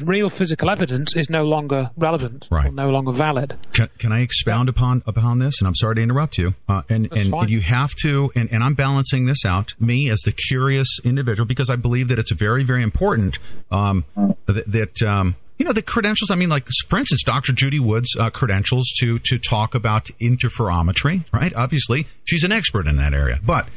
real physical evidence, is no longer relevant, or no longer valid. Can I expound upon this? And I'm sorry to interrupt you. And you have to, and I'm balancing this out, me as the curious individual, because I believe that it's very, very important the credentials. I mean, like, for instance, Dr. Judy Wood's credentials to talk about interferometry, right? Obviously, she's an expert in that area. But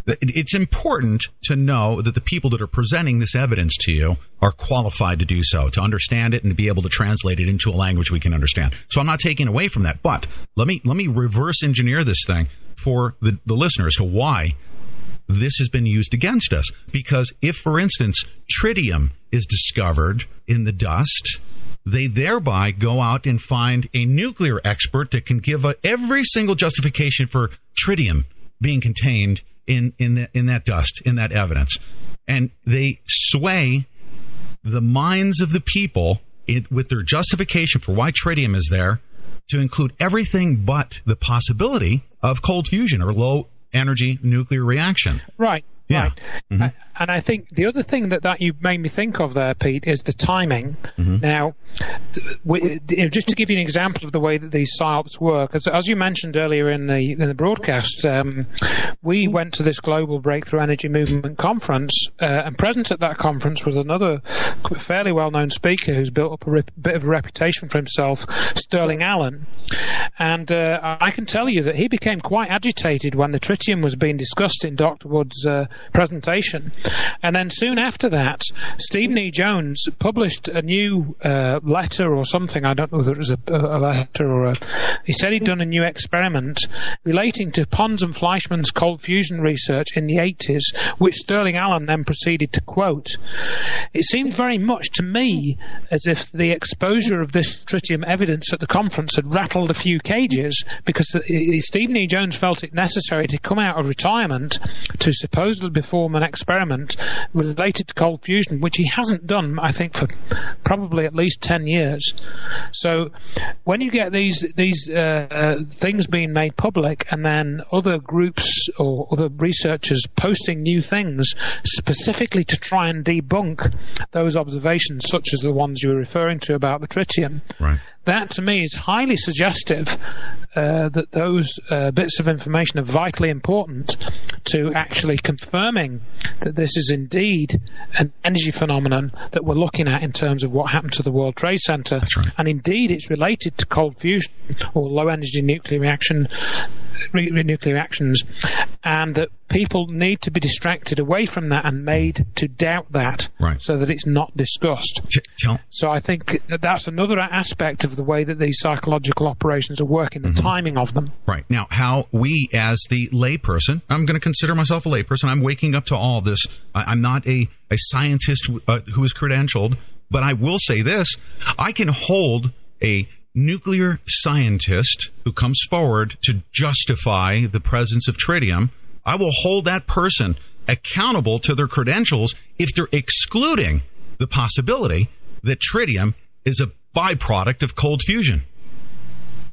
it's important to know that the people that are presenting this evidence to you are qualified to do so, to understand it and to be able to translate it into a language we can understand. So I'm not taking away from that. But let me reverse engineer this thing for the listeners to why this has been used against us. Because if, for instance, tritium is discovered in the dust, they thereby go out and find a nuclear expert that can give every single justification for tritium being contained in that dust, in that evidence. And they sway the minds of the people with their justification for why tritium is there, to include everything but the possibility of cold fusion or low energy nuclear reaction. Right. Yeah. Right. Mm-hmm. And I think the other thing that you made me think of there, Pete, is the timing. Mm-hmm. Now, just to give you an example of the way that these PSYOPs work, as you mentioned earlier in the broadcast, we went to this Global Breakthrough Energy Movement conference, and present at that conference was another fairly well-known speaker who's built up a bit of a reputation for himself, Sterling Allen. And I can tell you that he became quite agitated when the tritium was being discussed in Dr. Wood's presentation. And then soon after that, Stephen E. Jones published a new letter or something. I don't know whether it was a letter or he said he'd done a new experiment relating to Pons and Fleischmann's cold fusion research in the 80s, which Sterling Allen then proceeded to quote. It seemed very much to me as if the exposure of this tritium evidence at the conference had rattled a few cages, because Stephen E. Jones felt it necessary to come out of retirement to supposedly perform an experiment related to cold fusion, which he hasn't done, I think, for probably at least 10 years. So when you get these things being made public, and then other groups or other researchers posting new things specifically to try and debunk those observations, such as the ones you were referring to about the tritium, right, that to me is highly suggestive that those bits of information are vitally important to actually confirming that this is indeed an energy phenomenon that we're looking at in terms of what happened to the World Trade Center. That's right. And indeed it's related to cold fusion or low energy nuclear reactions, and that people need to be distracted away from that and made to doubt that, right, so that it's not discussed. So I think that's another aspect of the way that these psychological operations are working, the timing of them. Right. Now, how we as the layperson, I'm going to consider myself a layperson, I'm waking up to all of this. I'm not a scientist who is credentialed, but I will say this, I can hold a nuclear scientist who comes forward to justify the presence of tritium. I will hold that person accountable to their credentials if they're excluding the possibility that tritium is a byproduct of cold fusion.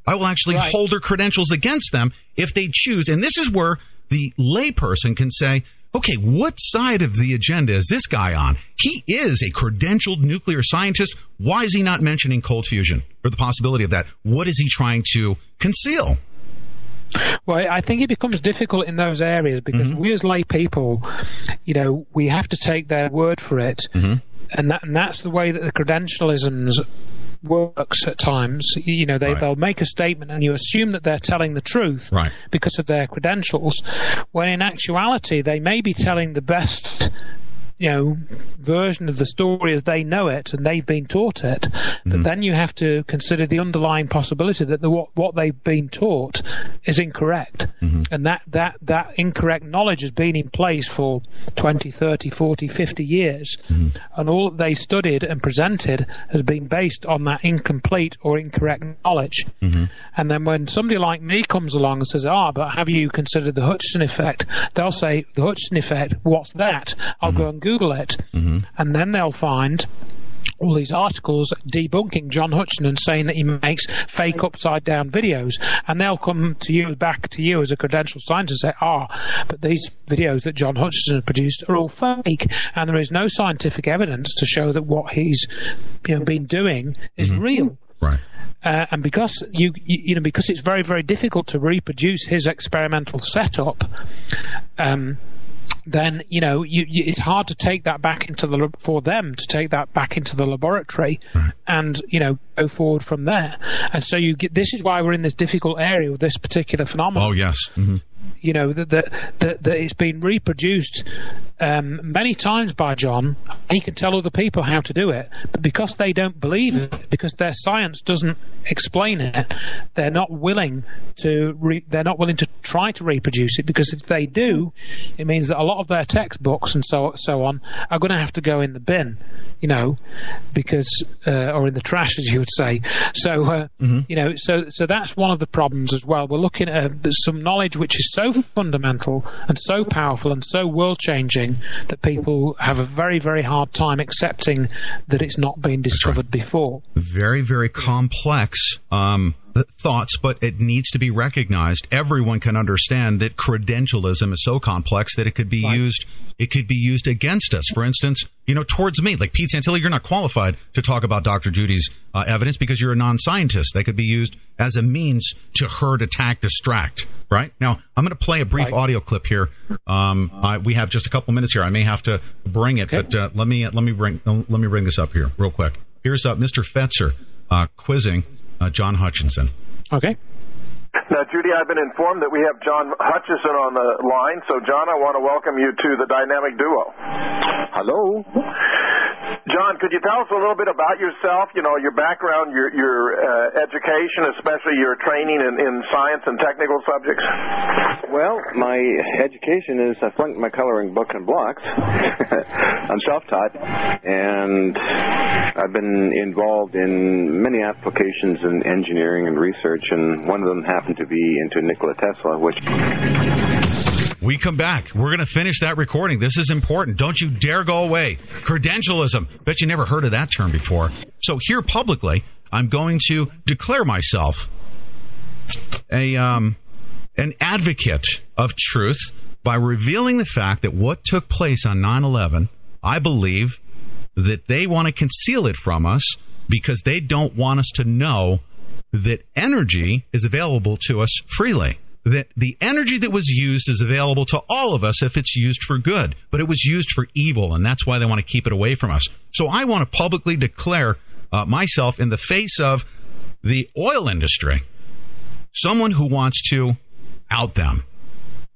I will actually hold their credentials against them if they choose. And this is where the layperson can say, okay, what side of the agenda is this guy on? He is a credentialed nuclear scientist. Why is he not mentioning cold fusion or the possibility of that? What is he trying to conceal? Well, I think it becomes difficult in those areas because we as lay people, we have to take their word for it. And that's the way that the credentialisms works at times. They'll make a statement and you assume that they're telling the truth because of their credentials, when in actuality they may be telling the best version of the story as they know it and they've been taught it. But then you have to consider the underlying possibility that what they've been taught is incorrect. And that incorrect knowledge has been in place for 20, 30, 40, 50 years. And all that they studied and presented has been based on that incomplete or incorrect knowledge. And then when somebody like me comes along and says, but have you considered the Hutchison effect? They'll say, the Hutchison effect, what's that? I'll go and Google it, and then they'll find all these articles debunking John Hutchison and saying that he makes fake upside down videos, and they'll come back to you as a credentialed scientist and say, but these videos that John Hutchison has produced are all fake, and there is no scientific evidence to show that what he's been doing is real. Right. And because because it's very, very difficult to reproduce his experimental setup, then it's hard to take that back for them to take that back into the laboratory, and go forward from there. And so this is why we're in this difficult area with this particular phenomenon. Oh yes. That it's been reproduced many times by John. He can tell other people how to do it, but because they don't believe it, because their science doesn't explain it, they're not willing to try to reproduce it, because if they do, it means that a lot of their textbooks and so on are going to have to go in the bin, because or in the trash, as you would say. So so that's one of the problems as well. We're looking at some knowledge which is so fundamental and so powerful and so world-changing that people have a very, very hard time accepting that it's not been discovered before. Very, very complex thoughts, but it needs to be recognized. Everyone can understand that credentialism is so complex that it could be used. It could be used against us. For instance, towards me, like Pete Santilli, you're not qualified to talk about Dr. Judy's evidence because you're a non-scientist. They could be used as a means to hurt, attack, distract. Right now, I'm going to play a brief audio clip here. We have just a couple minutes here. I may have to bring it, but let me bring this up here real quick. Here's Mr. Fetzer quizzing John Hutchinson. Okay. Now, Judy, I've been informed that we have John Hutchison on the line. So, John, I want to welcome you to the Dynamic Duo. Hello. John, could you tell us a little bit about yourself, your background, your education, especially your training in science and technical subjects? Well, my education is I flunked my coloring book and blocks. I'm self-taught, and I've been involved in many applications in engineering and research, and one of them happened to be into Nikola Tesla, which... We come back. We're going to finish that recording. This is important. Don't you dare go away. Credentialism. Bet you never heard of that term before. So here publicly, I'm going to declare myself an advocate of truth by revealing the fact that what took place on 9/11, I believe that they want to conceal it from us because they don't want us to know that energy is available to us freely. That the energy that was used is available to all of us if it's used for good, but it was used for evil, and that's why they want to keep it away from us. So I want to publicly declare myself in the face of the oil industry, someone who wants to out them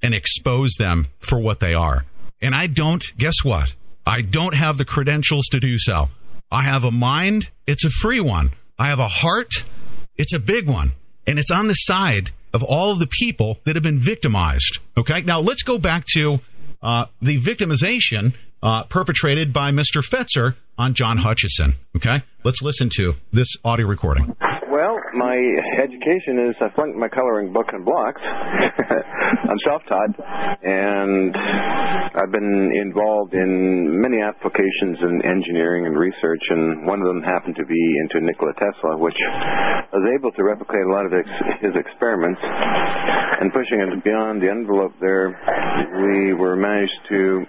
and expose them for what they are. And I don't, guess what? I don't have the credentials to do so. I have a mind, it's a free one. I have a heart, it's a big one. And it's on the side of all of the people that have been victimized. Okay, now let's go back to the victimization perpetrated by Mr. Fetzer on John Hutchison. Okay, let's listen to this audio recording. Well, my education is I flunked my coloring book and blocks. I'm self-taught, and I've been involved in many applications in engineering and research, and one of them happened to be into Nikola Tesla, which was able to replicate a lot of his experiments. And pushing it beyond the envelope there, we were managed to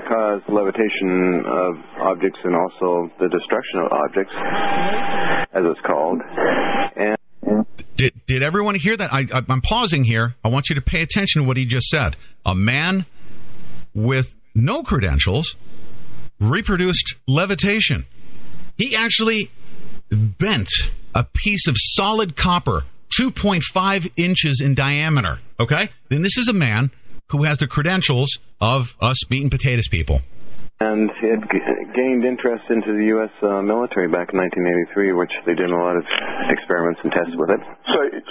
cause levitation of objects and also the destruction of objects, as it's called. And did everyone hear that? I'm pausing here. I want you to pay attention to what he just said. A man with no credentials reproduced levitation. He actually bent a piece of solid copper 2.5 inches in diameter. Okay? And this is a man who has the credentials of us meat and potatoes people. And it gained interest into the U.S. military back in 1983, which they did a lot of experiments and tests with it.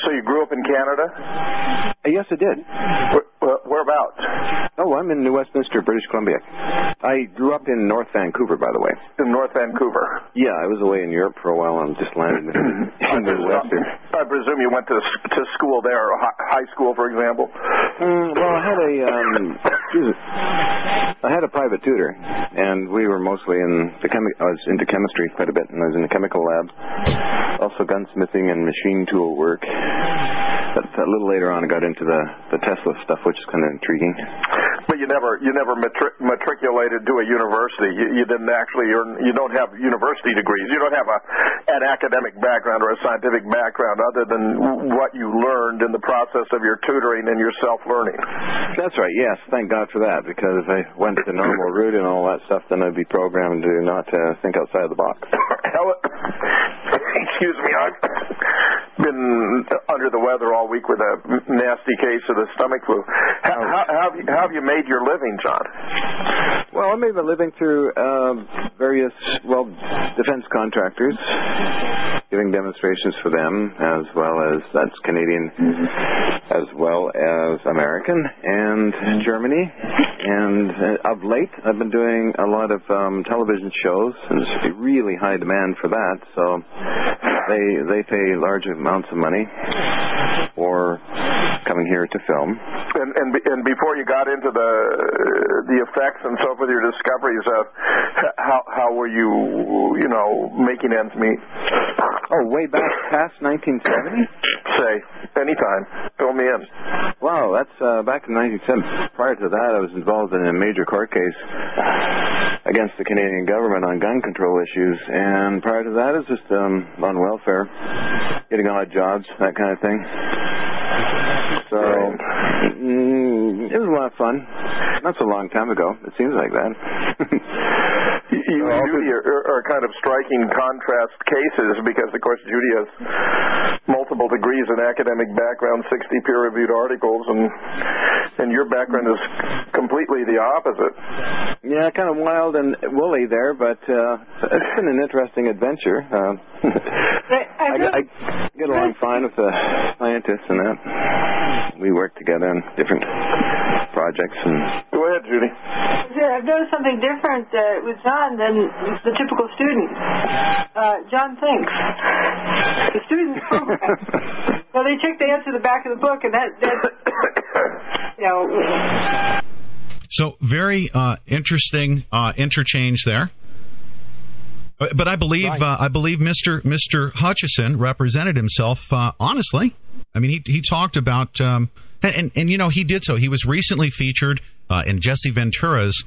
So you grew up in Canada? Yes, I did. Whereabouts? Oh, I'm in New Westminster, British Columbia. I grew up in North Vancouver, by the way. In North Vancouver? Yeah, I was away in Europe for a while and just landed in the West. I presume you went to school there, or high school, for example? Well, I had a private tutor, and we were mostly I was into chemistry quite a bit, and I was in the chemical lab, also gunsmithing and machine tool work. But a little later on, I got into the Tesla stuff, which is kind of intriguing. But you never matriculated to a university. You didn't actually you don't have university degrees. You don't have an academic background or a scientific background other than what you learned in the process of your tutoring and your self-learning. That's right, yes. Thank God for that, because if I went the normal route and all that stuff, then I'd be programmed to not think outside the box. Excuse me, I've been under the weather all week with a nasty case of the stomach flu. How have you made your living, John? Well, I made my living through various, defense contractors, giving demonstrations for them, as well as, that's Canadian, as well as American, and Germany. And of late, I've been doing a lot of television shows, and there's really high demand for that, so they pay large amounts of money for coming here to film. And before you got into the effects and so forth, your discoveries, how were you making ends meet? Oh, way back past 1970? Say, anytime. Fill me in. Wow, that's back in 1970. Prior to that, I was involved in a major court case against the Canadian government on gun control issues, and prior to that, it was just on welfare, getting odd jobs, that kind of thing. So, it was a lot of fun. Not so long time ago. It seems like that. You and Judy are kind of striking contrast cases because, of course, Judy has multiple degrees in academic background, 60 peer-reviewed articles, and your background is completely the opposite. Yeah, kind of wild and woolly there, but it's been an interesting adventure. I get along fine with the scientists and that. We work together on different projects. Go ahead, Judy. Yeah, I've noticed something different with John than the typical student. John thinks. The students program. Well, they check the answer to the back of the book, and that So very interesting interchange there. But I believe Mr. Hutchison represented himself honestly. I mean, he talked about and he did so. He was recently featured in Jesse Ventura's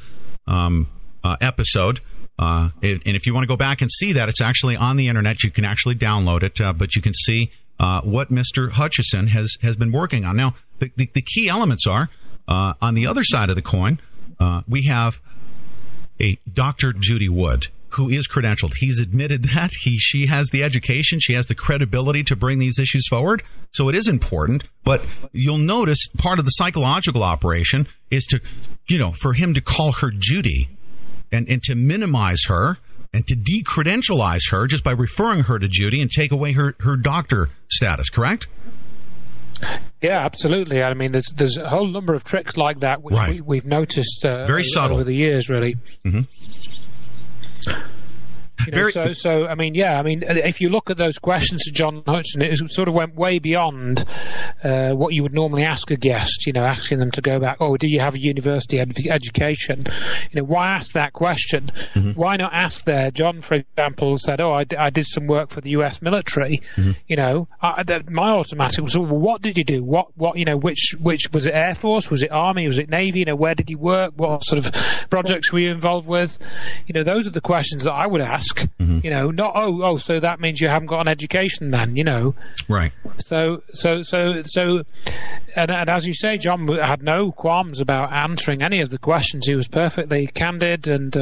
episode. And if you want to go back and see that, it's actually on the internet. You can actually download it, but you can see what Mr. Hutchison has been working on. Now, the key elements are on the other side of the coin. We have a Dr. Judy Wood, who is credentialed. He's admitted that she has the education, she has the credibility to bring these issues forward. So it is important. But you'll notice part of the psychological operation is to, for him to call her Judy and to minimize her and to decredentialize her just by referring her to Judy and take away her doctor status. Correct? Yeah, absolutely. I mean, there's a whole number of tricks like that which we've noticed very subtle over the years, really. Mm-hmm. So I mean, if you look at those questions to John Hutchison, it sort of went way beyond what you would normally ask a guest. Asking them to go back. Oh, do you have a university education? Why ask that question? Mm-hmm. Why not ask there? John, for example, said, "Oh, I did some work for the U.S. military." Mm-hmm. My automatic was, "Well, what did you do? What? Which was it? Air Force? Was it Army? Was it Navy? Where did you work? What sort of projects were you involved with?" Those are the questions that I would ask. Mm-hmm. Not so that means you haven't got an education then, Right. So and as you say, John had no qualms about answering any of the questions. He was perfectly candid and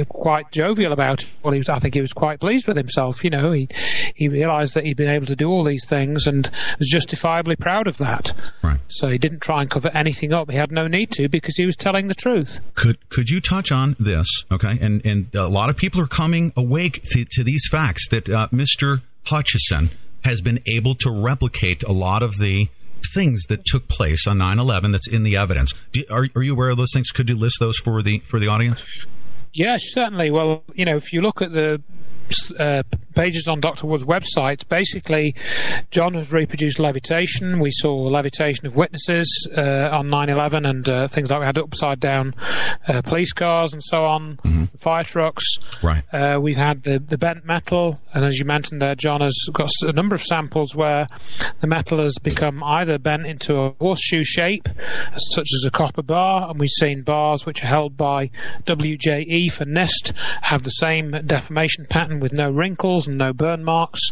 quite jovial about it. Well, I think he was quite pleased with himself. He realised that he'd been able to do all these things and was justifiably proud of that. Right. So he didn't try and cover anything up. He had no need to because he was telling the truth. Could you touch on this? Okay, and a lot of people are coming awake to these facts that Mr. Hutchison has been able to replicate a lot of the things that took place on 9/11 that's in the evidence. Are you aware of those things? Could you list those for the audience? Yeah, certainly. Well, if you look at the pages on Dr. Wood's website, basically John has reproduced levitation. We saw levitation of witnesses on 9/11 and things like we had upside down police cars and so on, mm-hmm. fire trucks. Right. We've had the bent metal, and as you mentioned there, John has got a number of samples where the metal has become either bent into a horseshoe shape, such as a copper bar, and we've seen bars which are held by WJE for NIST have the same deformation pattern with no wrinkles and no burn marks.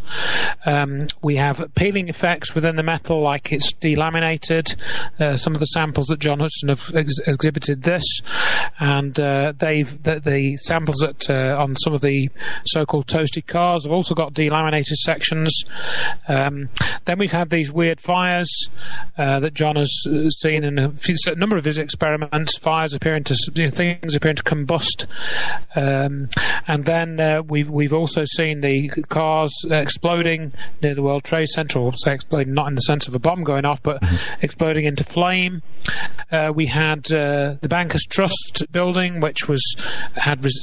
We have peeling effects within the metal, like it's delaminated. Some of the samples that John Hutchison have exhibited this, and the samples that on some of the so-called toasted cars have also got delaminated sections. Then we've had these weird fires that John has seen in a number of his experiments. Fires appearing to things appearing to combust, and then we've also seen the cars exploding near the World Trade Center, or say exploding not in the sense of a bomb going off, but mm-hmm. exploding into flame. We had the Bankers Trust building, which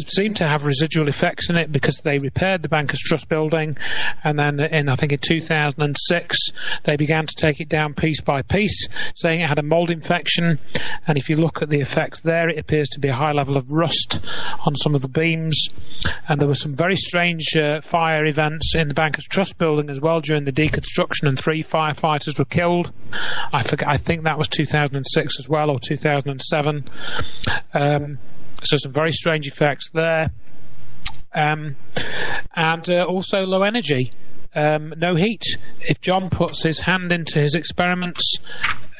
seemed to have residual effects in it because they repaired the Bankers Trust Trust building, and then I think in 2006 they began to take it down piece by piece, saying it had a mold infection. And if you look at the effects there, it appears to be a high level of rust on some of the beams. And there were some very strange fire events in the Bankers Trust building as well during the deconstruction, and 3 firefighters were killed. I think that was 2006 as well, or 2007. So some very strange effects there. And also low energy. No heat. If John puts his hand into his experiments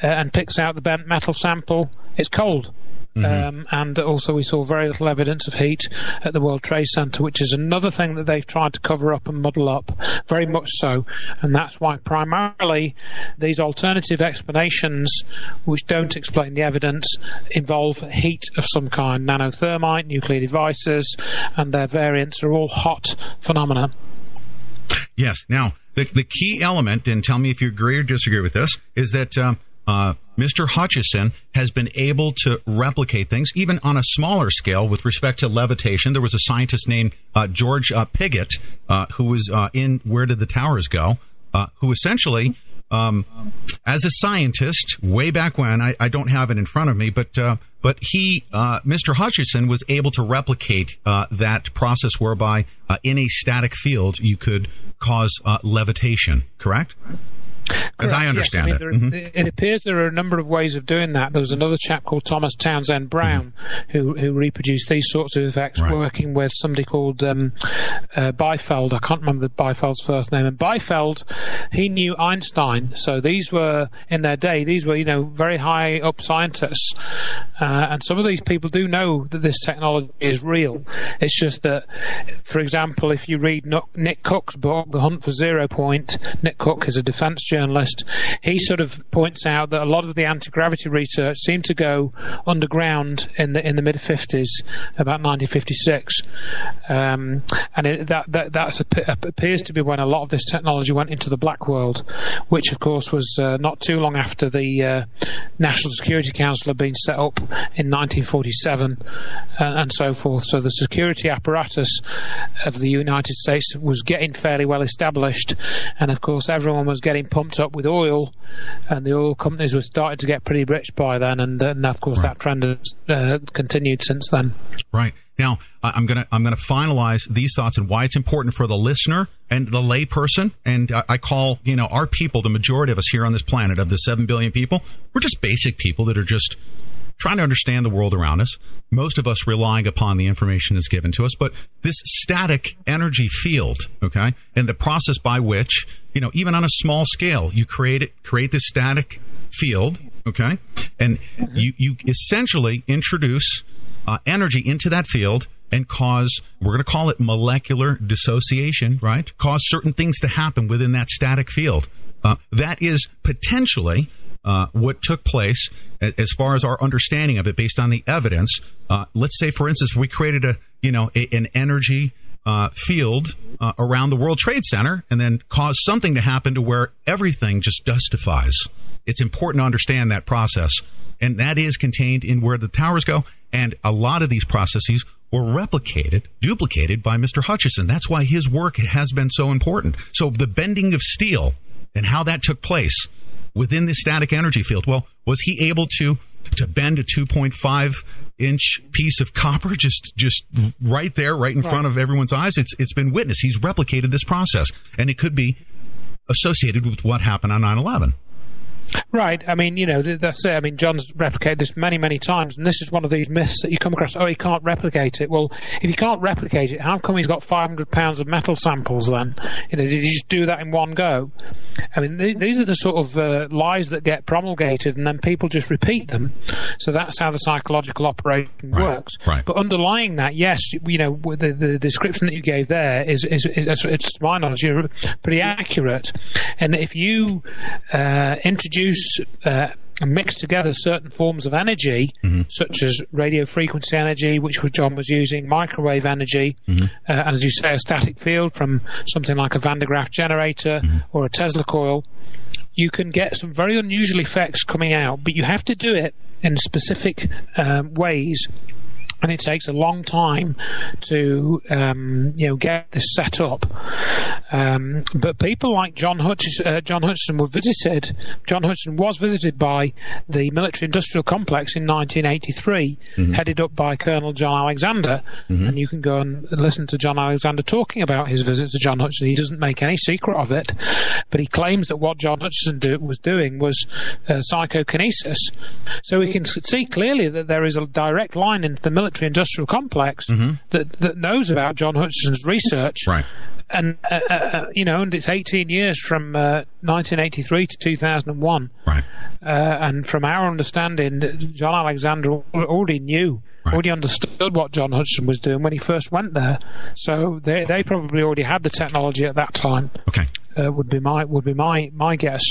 and picks out the bent metal sample, it's cold. And also we saw very little evidence of heat at the World Trade Center, which is another thing that they've tried to cover up and muddle up, very much so. And that's why primarily these alternative explanations, which don't explain the evidence, involve heat of some kind. Nanothermite, nuclear devices, and their variants are all hot phenomena. Yes. Now, the key element, and tell me if you agree or disagree with this, is that Mr. Hutchison has been able to replicate things, even on a smaller scale, with respect to levitation. There was a scientist named George Pigott, who was in Where Did the Towers Go?, who essentially, as a scientist, way back when, I don't have it in front of me, but he, Mr. Hutchison, was able to replicate that process whereby in a static field you could cause levitation, correct? As I understand it. It appears there are a number of ways of doing that. There was another chap called Thomas Townsend Brown who reproduced these sorts of effects, working with somebody called Biefeld. I can't remember Biefeld's first name. And Biefeld, he knew Einstein. So these were, in their day, these were, very high up scientists. And some of these people do know that this technology is real. It's just that, for example, if you read Nick Cook's book, The Hunt for Zero Point, Nick Cook is a defense journalist, he sort of points out that a lot of the anti-gravity research seemed to go underground in the mid-50s, about 1956, and that appears to be when a lot of this technology went into the black world, which of course was not too long after the National Security Council had been set up in 1947 and so forth. So the security apparatus of the United States was getting fairly well established, and of course everyone was getting pumped up with oil, and the oil companies were starting to get pretty rich by then, and of course that trend has continued since then. Right. Now, I'm gonna finalize these thoughts and why it's important for the listener and the lay person. And I call our people, the majority of us here on this planet, of the 7 billion people, we're just basic people that are just trying to understand the world around us. Most of us relying upon the information that's given to us. But this static energy field, okay, and the process by which, even on a small scale, you create this static field, okay, and you essentially introduce energy into that field and cause, we're going to call it molecular dissociation, right? Cause certain things to happen within that static field. That is potentially what took place as far as our understanding of it based on the evidence. Let's say, for instance, we created an energy field around the World Trade Center and then caused something to happen to where everything just dustifies. It's important to understand that process, and that is contained in Where the Towers Go, and a lot of these processes were duplicated by Mr. Hutchison. That's why his work has been so important. So the bending of steel and how that took place within the static energy field. Well, was he able to bend a 2.5-inch piece of copper just right there, right in front of everyone's eyes? It's been witnessed. He's replicated this process, and it could be associated with what happened on 9/11. Right. I mean, that's it. I mean, John's replicated this many, many times, and this is one of these myths that you come across. Oh, he can't replicate it. Well, if he can't replicate it, how come he's got 500 pounds of metal samples then? Did he just do that in one go? I mean, these are the sort of lies that get promulgated, and then people just repeat them. So that's how the psychological operation works. Right. But underlying that, yes, the description that you gave there is it's to my knowledge, pretty accurate. And if you introduce and mix together certain forms of energy, such as radio frequency energy, which John was using, microwave energy, and as you say, a static field from something like a Van de Graaff generator or a Tesla coil, you can get some very unusual effects coming out, but you have to do it in specific ways and it takes a long time to get this set up. But people like John Hutchison was visited by the military-industrial complex in 1983, headed up by Colonel John Alexander, and you can go and listen to John Alexander talking about his visit to John Hutchison. He doesn't make any secret of it, but he claims that what John Hutchison was doing was psychokinesis. So we can see clearly that there is a direct line into the military-industrial complex that knows about John Hutchison's research. Right. And and it's 18 years from 1983 to 2001. Right. And from our understanding, John Alexander already knew, already understood what John Hutchison was doing when he first went there. So they probably already had the technology at that time. Okay. Would be my guess.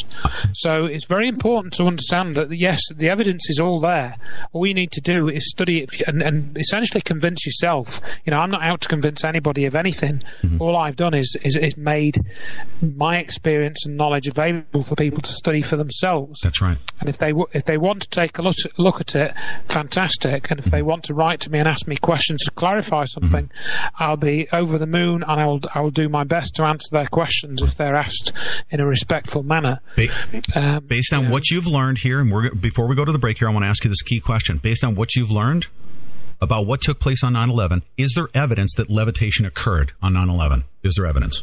So it's very important to understand that yes, the evidence is all there. All you need to do is study it and essentially convince yourself. I'm not out to convince anybody of anything. All I've done is made my experience and knowledge available for people to study for themselves. That's right. And if they want to take a look at it, fantastic. And if they want to write to me and ask me questions to clarify something, I'll be over the moon, and I will do my best to answer their questions if they're asked in a respectful manner. Based on what you've learned here, and before we go to the break here, I want to ask you this key question. Based on what you've learned about what took place on 9/11, is there evidence that levitation occurred on 9/11? Is there evidence?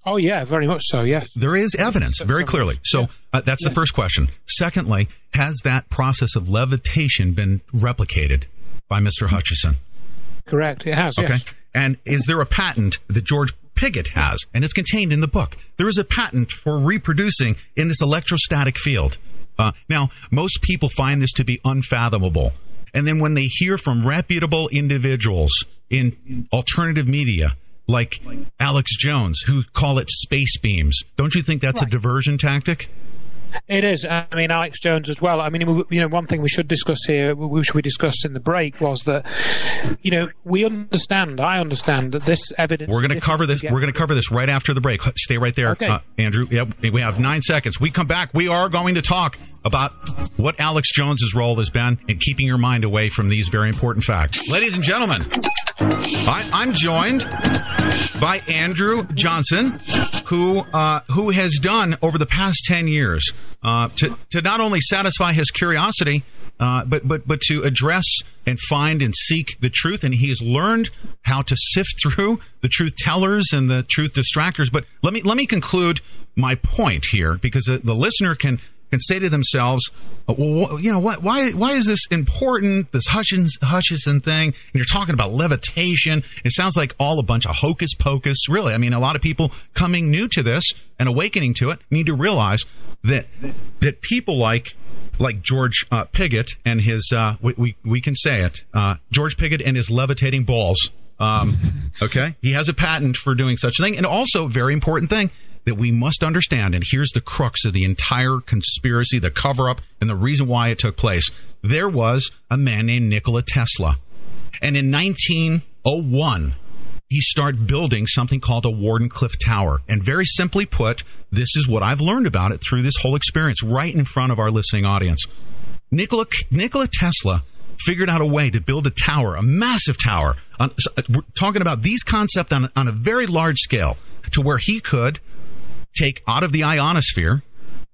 Oh, yeah, very much so, yes. There is evidence, very clearly. So that's the first question. Secondly, has that process of levitation been replicated by Mr. Hutchison? Correct, it has, okay. Yes. And is there a patent that George Pigott has, and it's contained in the book? There is a patent for reproducing in this electrostatic field. Now, most people find this to be unfathomable. And then when they hear from reputable individuals in alternative media, like Alex Jones, who call it space beams, don't you think that's a diversion tactic? It is. I mean, Alex Jones as well. I mean, one thing we should discuss here, which we discussed in the break, was that, I understand that this evidence. We're going to cover this. We're going to cover this right after the break. Stay right there, okay. Andrew. Yep, we have 9 seconds. We come back. We are going to talk about what Alex Jones's role has been in keeping your mind away from these very important facts. Ladies and gentlemen, I'm joined by Andrew Johnson, who has done over the past 10 years to not only satisfy his curiosity, but to address and find and seek the truth. And he has learned how to sift through the truth tellers and the truth distractors. But let me conclude my point here, because the listener can say to themselves, why is this important, this Hutchison thing? And you're talking about levitation. It sounds like all a bunch of hocus pocus. Really, I mean, a lot of people coming new to this and awakening to it need to realize that people like George Pigott and his, we can say it, George Pigott and his levitating balls. Okay? He has a patent for doing such a thing. And also, very important thing that we must understand, and here's the crux of the entire conspiracy, the cover-up, and the reason why it took place. There was a man named Nikola Tesla. And in 1901, he started building something called a Wardenclyffe Tower. And very simply put, this is what I've learned about it through this whole experience right in front of our listening audience. Nikola Tesla figured out a way to build a tower, a massive tower. We're talking about these concepts on a very large scale, to where he could take out of the ionosphere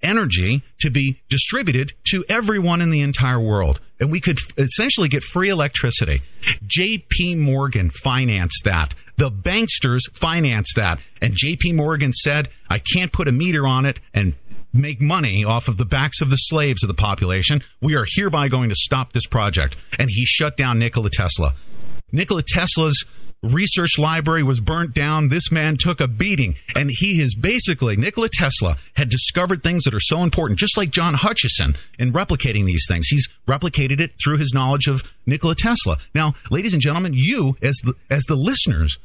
energy to be distributed to everyone in the entire world. And we could essentially get free electricity. J.P. Morgan financed that. The banksters financed that. And J.P. Morgan said, I can't put a meter on it and make money off of the backs of the slaves of the population. We are hereby going to stop this project. And he shut down Nikola Tesla. Nikola Tesla's research library was burnt down. This man took a beating. And Nikola Tesla had discovered things that are so important, just like John Hutchison in replicating these things. He's replicated it through his knowledge of Nikola Tesla. Now, ladies and gentlemen, you, as the listeners,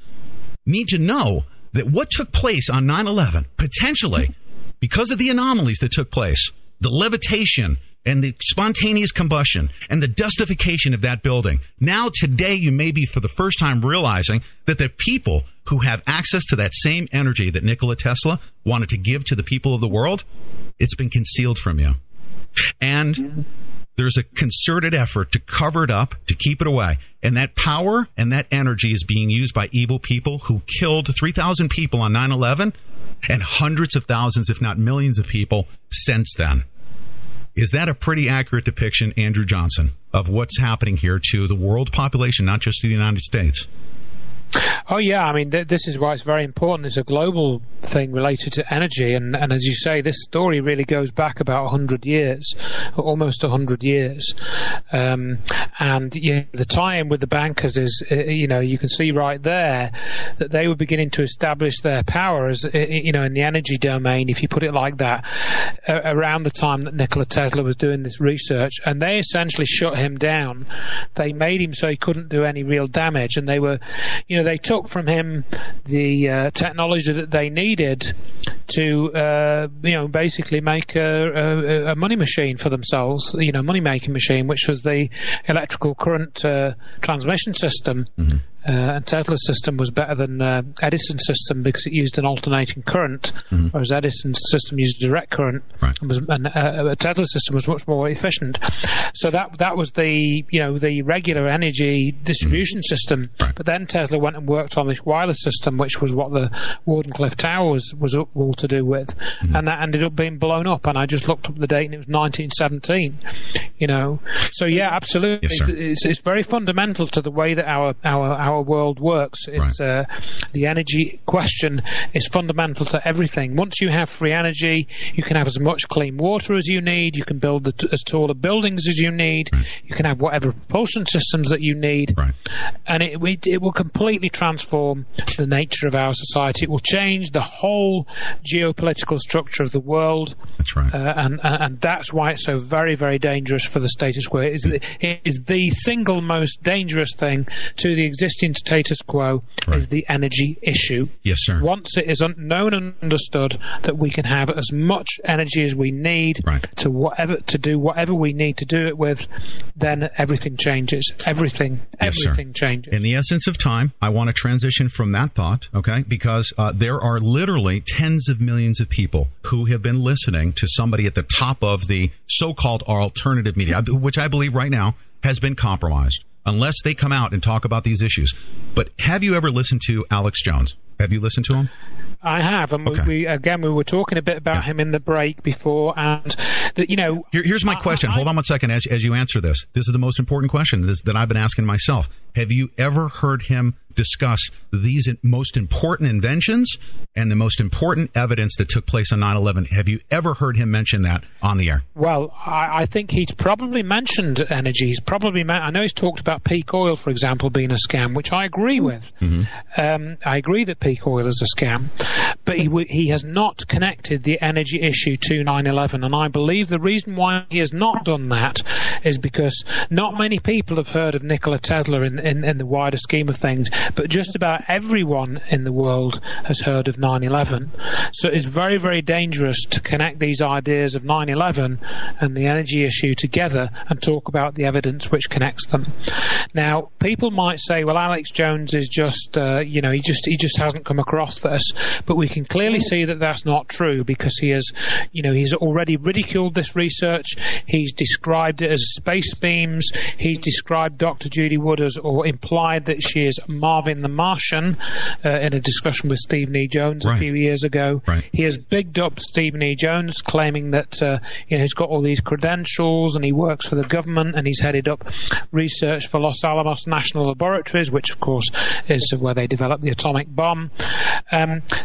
need to know that what took place on 9/11, potentially, because of the anomalies that took place, the levitation and the spontaneous combustion and the dustification of that building. Now, today, you may be for the first time realizing that the people who have access to that same energy that Nikola Tesla wanted to give to the people of the world, it's been concealed from you. And There's a concerted effort to cover it up, to keep it away. And that power and that energy is being used by evil people who killed 3,000 people on 9/11 and hundreds of thousands, if not millions of people since then. Is that a pretty accurate depiction, Andrew Johnson, of what's happening here to the world population, not just to the United States? Oh, yeah. I mean, this is why it's very important. It's a global thing related to energy. And as you say, this story really goes back about 100 years, almost 100 years. And the tie-in with the bankers is, you can see right there that they were beginning to establish their power as, in the energy domain, if you put it like that, around the time that Nikola Tesla was doing this research. And they essentially shut him down. They made him so he couldn't do any real damage. And they were, they took from him the technology that they needed to, basically make a money machine for themselves, money-making machine, which was the electrical current transmission system. Mm-hmm. And Tesla's system was better than Edison's system because it used an alternating current, mm-hmm. whereas Edison's system used direct current, right. and Tesla's system was much more efficient. So that was the regular energy distribution mm-hmm. system. Right. But then Tesla went and worked on this wireless system, which was what the Wardenclyffe Tower was all to do with, mm-hmm. and that ended up being blown up. And I just looked up the date, and it was 1917. So yeah, absolutely, yes, it's very fundamental to the way that our world works. It's right. The energy question is fundamental to everything. Once you have free energy, you can have as much clean water as you need, you can build as taller buildings as you need, right. you can have whatever propulsion systems that you need, right. and it will completely transform the nature of our society. It will change the whole geopolitical structure of the world. That's right. And that's why it's so very, very dangerous for the status quo. It is the single most dangerous thing to the existing status quo, right. is the energy issue. Yes, sir. Once it is known and understood that we can have as much energy as we need right. to do whatever we need to do it with, then everything changes. Everything changes. In the essence of time, I want to transition from that thought, okay? Because there are literally tens of millions of people who have been listening to somebody at the top of the so-called alternative media, which I believe right now has been compromised, unless they come out and talk about these issues. But have you ever listened to Alex Jones? Have you listened to him? I have, and okay. we were talking a bit about him in the break before, and Here's my question. Hold on one second as you answer this. This is the most important question that I've been asking myself. Have you ever heard him discuss these most important inventions and the most important evidence that took place on 9/11? Have you ever heard him mention that on the air? Well, I think he's probably mentioned energy. I know he's talked about peak oil, for example, being a scam, which I agree with. Mm-hmm. I agree that peak oil is a scam, but he has not connected the energy issue to 9/11, and I believe the reason why he has not done that is because not many people have heard of Nikola Tesla in the wider scheme of things, but just about everyone in the world has heard of 9/11. So it's very, very dangerous to connect these ideas of 9/11 and the energy issue together and talk about the evidence which connects them. Now, people might say, well, Alex Jones is just, he just hasn't come across this, but we can clearly see that that's not true, because he has, he's already ridiculed this research. He's described it as space beams. He's described Dr. Judy Wood as, or implied that she is Marvin the Martian in a discussion with Stephen E. Jones a few years ago. Right. He has bigged up Stephen E. Jones, claiming that he's got all these credentials and he works for the government and he's headed up research for Los Alamos National Laboratories, which of course is where they developed the atomic bomb.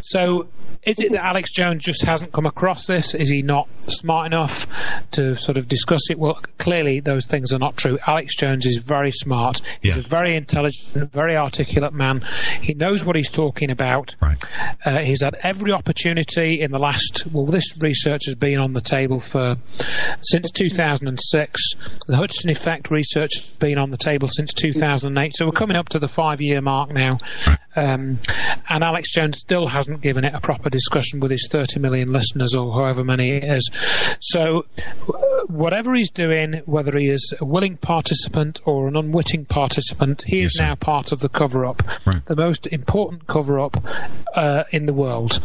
So is it that Alex Jones just hasn't come across this? Is he not smart enough to sort of discuss it? Well, clearly those things are not true. Alex Jones is very smart. He's a very intelligent, very articulate man. He knows what he's talking about. Right. He's had every opportunity in the last, this research has been on the table since 2006. The Hudson effect research has been on the table since 2008. So we're coming up to the 5-year mark now. Right. And Alex Jones still hasn't given it a proper discussion with his 30 million listeners or however many it is. So whatever he's doing, whether he is a willing participant or an unwitting participant, he is now part of the cover-up, the most important cover-up in the world.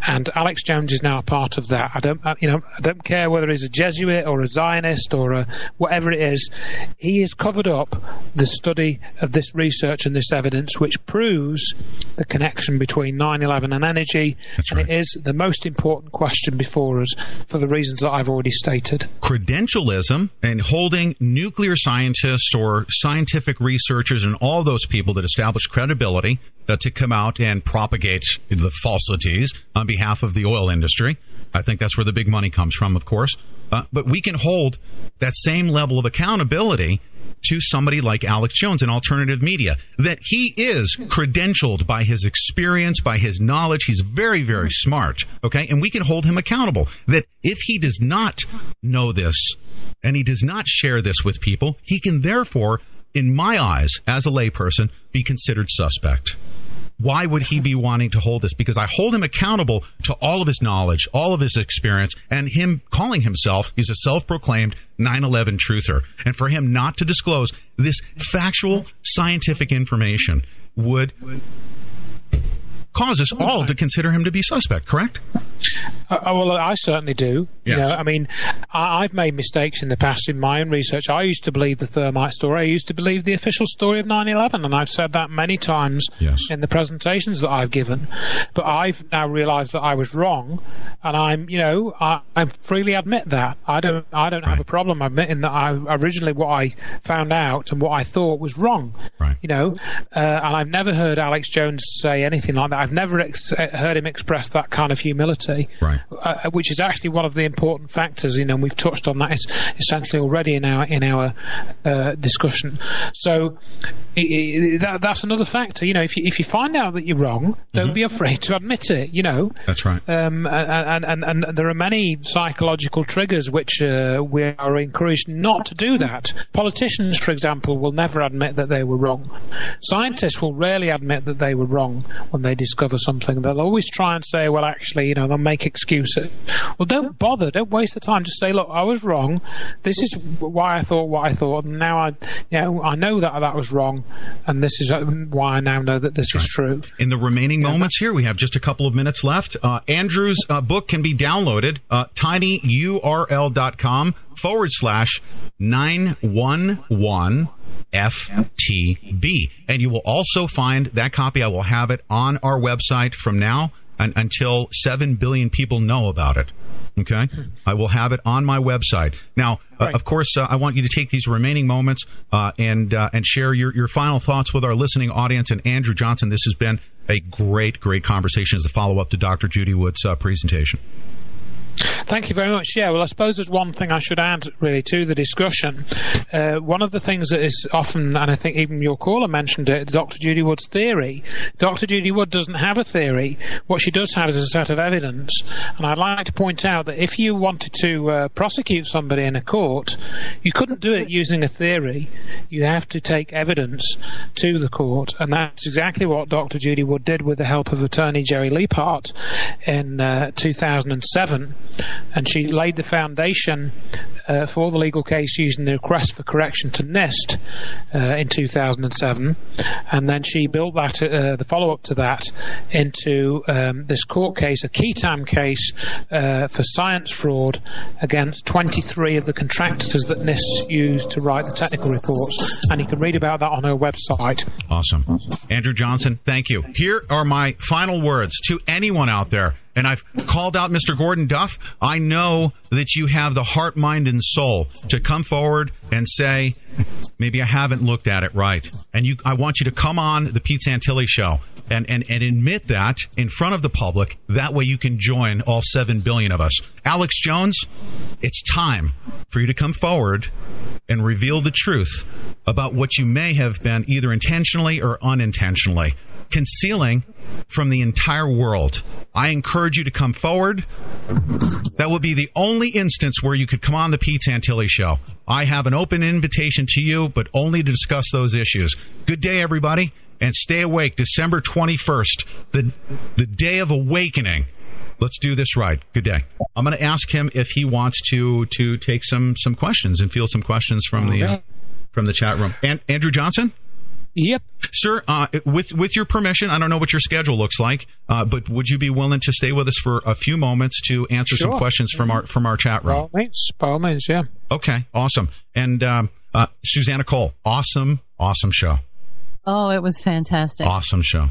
And Alex Jones is now a part of that. I don't care whether he's a Jesuit or a Zionist or whatever it is. He has covered up the study of this research and this evidence, which proves the connection between 9/11 and energy. That's right. It is the most important question before us for the reasons that I've already stated. Credentialism and holding nuclear scientists or scientific researchers and all those people that establish credibility to come out and propagate the falsities on behalf of the oil industry. I think that's where the big money comes from, of course. But we can hold that same level of accountability to somebody like Alex Jones in alternative media, that he is credentialed by his experience, by his knowledge. He's very, very smart, okay? And we can hold him accountable that if he does not know this and he does not share this with people, he can therefore, in my eyes, as a layperson, be considered suspect. Why would he be wanting to hold this? Because I hold him accountable to all of his knowledge, all of his experience, and him calling himself, he's a self-proclaimed 9/11 truther. And for him not to disclose this factual scientific information would cause us all to consider him to be suspect, correct? Well, I certainly do. Yes. You know, I mean, I've made mistakes in the past in my own research. I used to believe the thermite story. I used to believe the official story of 9/11, and I've said that many times in the presentations that I've given. But I've now realised that I was wrong, and I freely admit that. I don't have a problem admitting that originally what I found out and what I thought was wrong. Right. And I've never heard Alex Jones say anything like that. I've never heard him express that kind of humility, which is actually one of the important factors. And we've touched on that essentially already in our discussion. So that's another factor. If you find out that you're wrong, don't be afraid to admit it. That's right. And there are many psychological triggers which we are encouraged not to do that. Politicians, for example, will never admit that they were wrong. Scientists will rarely admit that they were wrong when they discover something. They'll always try and say, well, actually, they'll make excuses. Well, don't bother. Don't waste the time. Just say, look, I was wrong. This is why I thought what I thought, and now I know that was wrong, and this is why I now know that this is true. In the remaining moments here, we have just a couple of minutes left. Andrew's book can be downloaded, tinyurl.com/911 FTB. And you will also find that copy. I will have it on our website from now until 7 billion people know about it. Okay? I will have it on my website. Now, of course, I want you to take these remaining moments and share your final thoughts with our listening audience. And Andrew Johnson, this has been a great, great conversation as a follow-up to Dr. Judy Wood's presentation. Thank you very much. Yeah, well, I suppose there's one thing I should add, really, to the discussion. One of the things that is often, and I think even your caller mentioned it, Dr. Judy Wood's theory. Dr. Judy Wood doesn't have a theory. What she does have is a set of evidence. And I'd like to point out that if you wanted to prosecute somebody in a court, you couldn't do it using a theory. You have to take evidence to the court. And that's exactly what Dr. Judy Wood did with the help of attorney Jerry Leapart in 2007. And she laid the foundation for the legal case using the request for correction to NIST in 2007, and then she built that the follow-up to that into this court case, a Ketam case for science fraud against 23 of the contractors that NIST used to write the technical reports, and you can read about that on her website. Awesome. Andrew Johnson, thank you. Here are my final words to anyone out there. And I've called out Mr. Gordon Duff. I know that you have the heart, mind, and soul to come forward and say, maybe I haven't looked at it right. And I want you to come on the Pete Santilli show and admit that in front of the public. That way you can join all 7 billion of us. Alex Jones, it's time for you to come forward and reveal the truth about what you may have been either intentionally or unintentionally concealing from the entire world. I encourage you to come forward. That would be the only instance where you could come on the Pete Santilli show. I have an open invitation to you, but only to discuss those issues. Good day, everybody, and stay awake. December 21st, the day of awakening. Let's do this right. Good day. I'm going to ask him if he wants to take some questions and field some questions from the chat room. And Andrew Johnson? Yep. Sir, with your permission, I don't know what your schedule looks like, but would you be willing to stay with us for a few moments to answer some questions from our chat room? By all means, yeah. Okay, awesome. And Susanna Cole, awesome show. Oh, it was fantastic. Awesome show.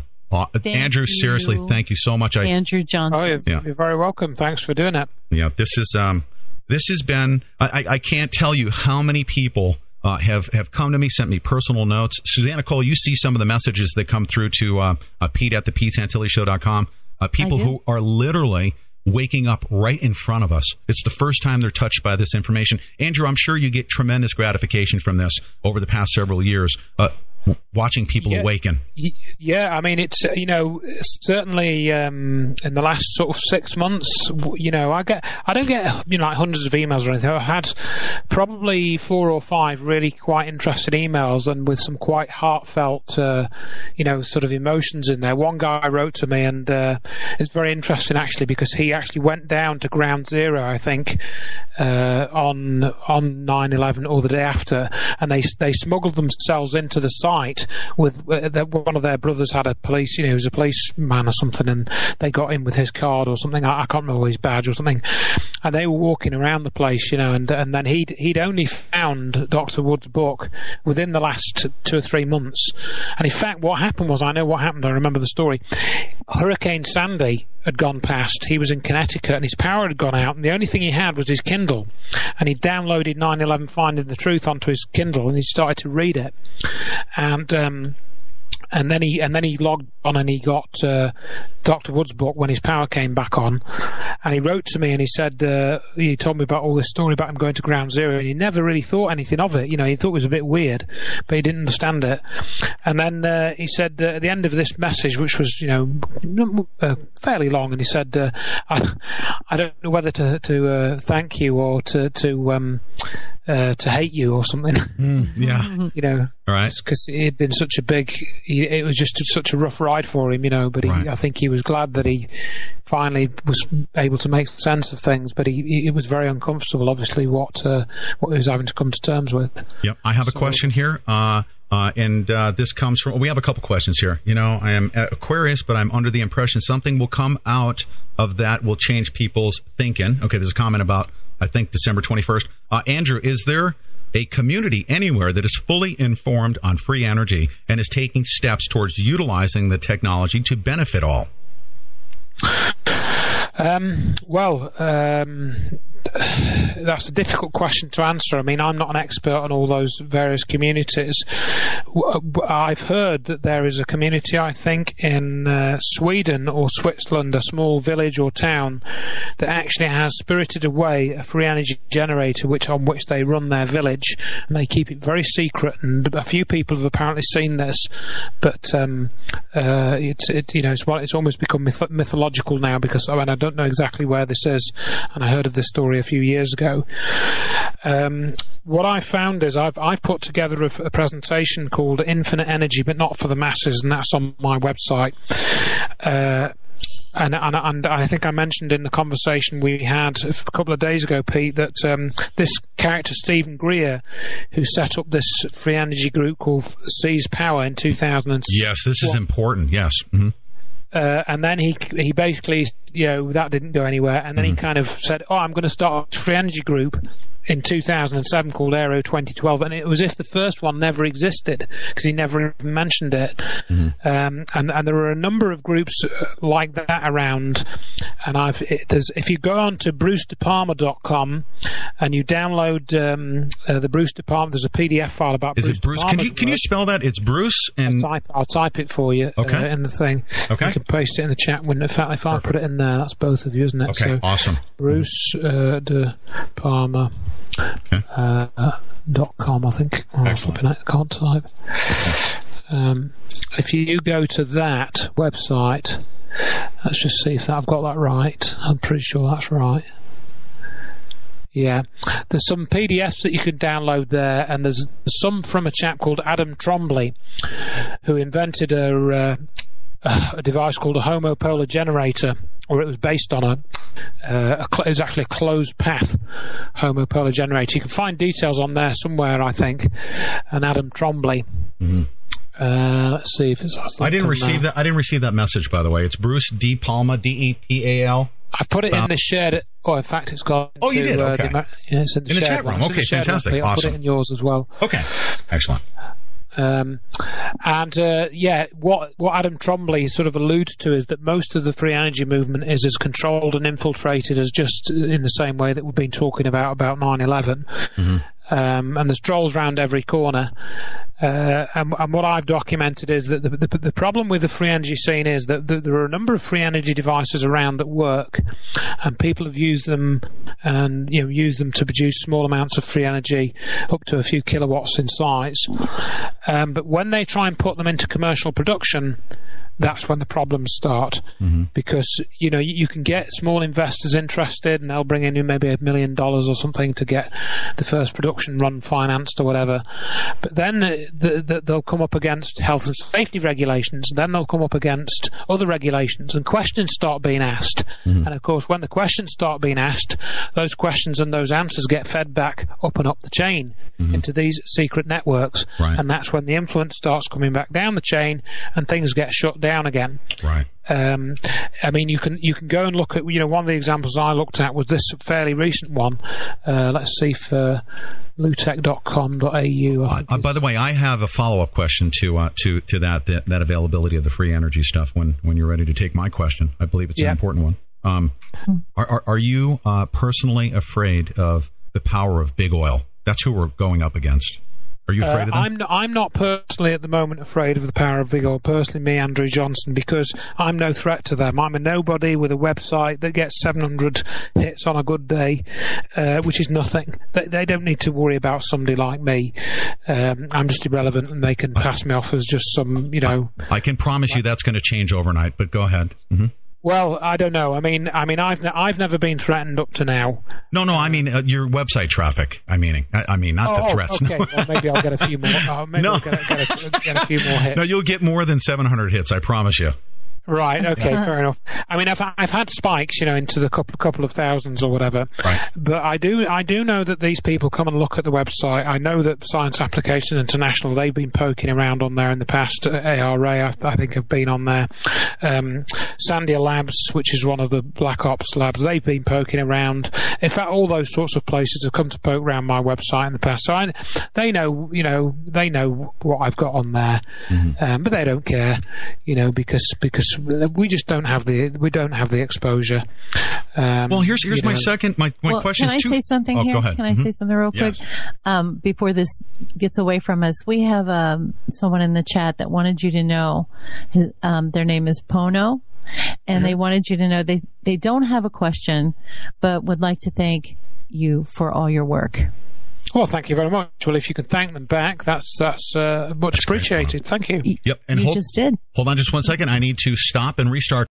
Andrew, seriously, thank you so much. Andrew Johnson. You're very welcome. Has for doing it. Yeah, this has been. I can't tell you how many people have come to me, sent me personal notes. Susanna Cole, you see some of the messages that come through to Pete at the PeteSantilliShow.com. People who are literally waking up right in front of us. It's the first time they're touched by this information. Andrew, I'm sure you get tremendous gratification from this over the past several years. Watching people awaken. Yeah, I mean, it's, certainly in the last sort of 6 months, I don't get, like hundreds of emails or anything. I've had probably 4 or 5 really quite interested emails and with some quite heartfelt, sort of emotions in there. One guy wrote to me, and it's very interesting actually, because he actually went down to Ground Zero, I think, on 9/11 or the day after, and they smuggled themselves into the site with one of their brothers had a police, he was a policeman or something, and they got in with his card or something. I can't remember his badge or something, and they were walking around the place, and then he'd only found Dr. Wood's book within the last 2 or 3 months. And in fact, what happened was, I know what happened. I remember the story. Hurricane Sandy had gone past. He was in Connecticut, and his power had gone out, and the only thing he had was his Kindle, and he downloaded 9/11 Finding the Truth onto his Kindle, and he started to read it, and then he logged on, and he got Dr. Wood's book when his power came back on, and he wrote to me, and he said he told me about all this story about him going to Ground Zero, and he never really thought anything of it. He thought it was a bit weird, but he didn't understand it. And then he said at the end of this message, which was fairly long, and he said, I don't know whether to thank you or to hate you or something. All right, because it had been such a big, it was just such a rough ride for him, but I think he was glad that he finally was able to make sense of things, but it was very uncomfortable, obviously, what he was having to come to terms with. Yep, I have a question here, and this comes from, we have a couple questions here. I am Aquarius, but I'm under the impression something will come out of that will change people's thinking. Okay, there's a comment about, I think, December 21st. Andrew, is there a community anywhere that is fully informed on free energy and is taking steps towards utilizing the technology to benefit all? That's a difficult question to answer. I mean, I'm not an expert on all those various communities. I've heard that there is a community, I think, in Sweden or Switzerland, a small village or town, that actually has spirited away a free energy generator on which they run their village, and they keep it very secret. And a few people have apparently seen this, but it's almost become mythological now, because I don't know exactly where this is, and I heard of this story a few years ago. What I found is I've put together a presentation called Infinite Energy, but not for the masses, and that's on my website. And I think I mentioned in the conversation we had a couple of days ago, Pete, that this character, Stephen Greer, who set up this free energy group called Seize Power in 2006. Yes, this is important, yes. Mm-hmm. And then he basically, that didn't go anywhere. And then he kind of said, I'm going to start a free energy group in 2007 called Aero 2012. And it was as if the first one never existed, because he never even mentioned it. And there are a number of groups like that around. And if you go on to brucedepalmer.com and you download the Bruce De Palma, there's a PDF file about Bruce. Is it Bruce? Can you spell that? It's Bruce, and I'll type it for you. Okay. In the thing. Okay. You can paste it in the chat window. In fact, if I put it in there, that's both of you, isn't it? Okay. So, awesome. Bruce De Palma. Okay. .com, I think. I can't type. If you go to that website, let's just see if I've got that right. I'm pretty sure that's right. Yeah, there's some PDFs that you can download there, and there's some from a chap called Adam Trombley, who invented a device called a homopolar generator, or it was based on it was actually a closed path homopolar generator. You can find details on there somewhere, I think. And Adam Trombley. Mm-hmm. Let's see if it's. I didn't receive that. I didn't receive that message, by the way. It's Bruce D. Palma, DEPAL. I've put it in the shared. Oh, in fact, it's gone. Oh, you did. Okay. It's in the chat room. Okay, fantastic. Awesome. I'll put it in yours as well. Okay, excellent. What Adam Trombley sort of alludes to is that most of the free energy movement is as controlled and infiltrated as just in the same way that we've been talking about 9/11. Mm-hmm. And there's trolls around every corner. And what I've documented is that the problem with the free energy scene is that there are a number of free energy devices around that work, and people have used them and use them to produce small amounts of free energy up to a few kilowatts in size. But when they try and put them into commercial production, that's when the problems start. Mm-hmm. Because you can get small investors interested, and they'll bring in maybe $1 million or something to get the first production run financed or whatever. But then they'll come up against health and safety regulations. Then they'll come up against other regulations, and questions start being asked. Mm-hmm. And of course, when the questions start being asked, those questions and those answers get fed back up and up the chain into these secret networks. Right. And that's when the influence starts coming back down the chain, and things get shut down again. Right. I mean, you can go and look at one of the examples I looked at was this fairly recent one. Let's see for lutech.com.au. By the way, I have a follow-up question to that availability of the free energy stuff when you're ready to take my question. I believe it's an important one. Are you personally afraid of the power of big oil? That's who we're going up against. Are you afraid of them? I'm not personally at the moment afraid of the power of big oil. Personally, me, Andrew Johnson, because I'm no threat to them. I'm a nobody with a website that gets 700 hits on a good day, which is nothing. They don't need to worry about somebody like me. I'm just irrelevant, and they can pass me off as just some, I can promise you that's going to change overnight. But go ahead. Mm-hmm. Well, I don't know. I mean, I've never been threatened up to now. No. I mean, your website traffic. I mean, not the threats. Okay. Well, maybe I'll get a few more. I'll get a few more hits. No, you'll get more than 700 hits. I promise you. Right. Okay. Fair enough. I mean, I've had spikes, into the couple of thousands or whatever. Right. But I do know that these people come and look at the website. I know that Science Application International, they've been poking around on there in the past. ARA, I think, have been on there. Sandia Labs, which is one of the Black Ops labs, they've been poking around. In fact, all those sorts of places have come to poke around my website in the past. So they know what I've got on there, but they don't care, because we just don't have the exposure. Well, here's my question. Can I say something here? Go ahead. Can I say something real quick? Before this gets away from us, we have someone in the chat that wanted you to know their name is Pono, and they wanted you to know they don't have a question, but would like to thank you for all your work. Well, thank you very much. Well, if you can thank them back, that's much appreciated. Thank you. Yep. And you just did. Hold on just 1 second. I need to stop and restart.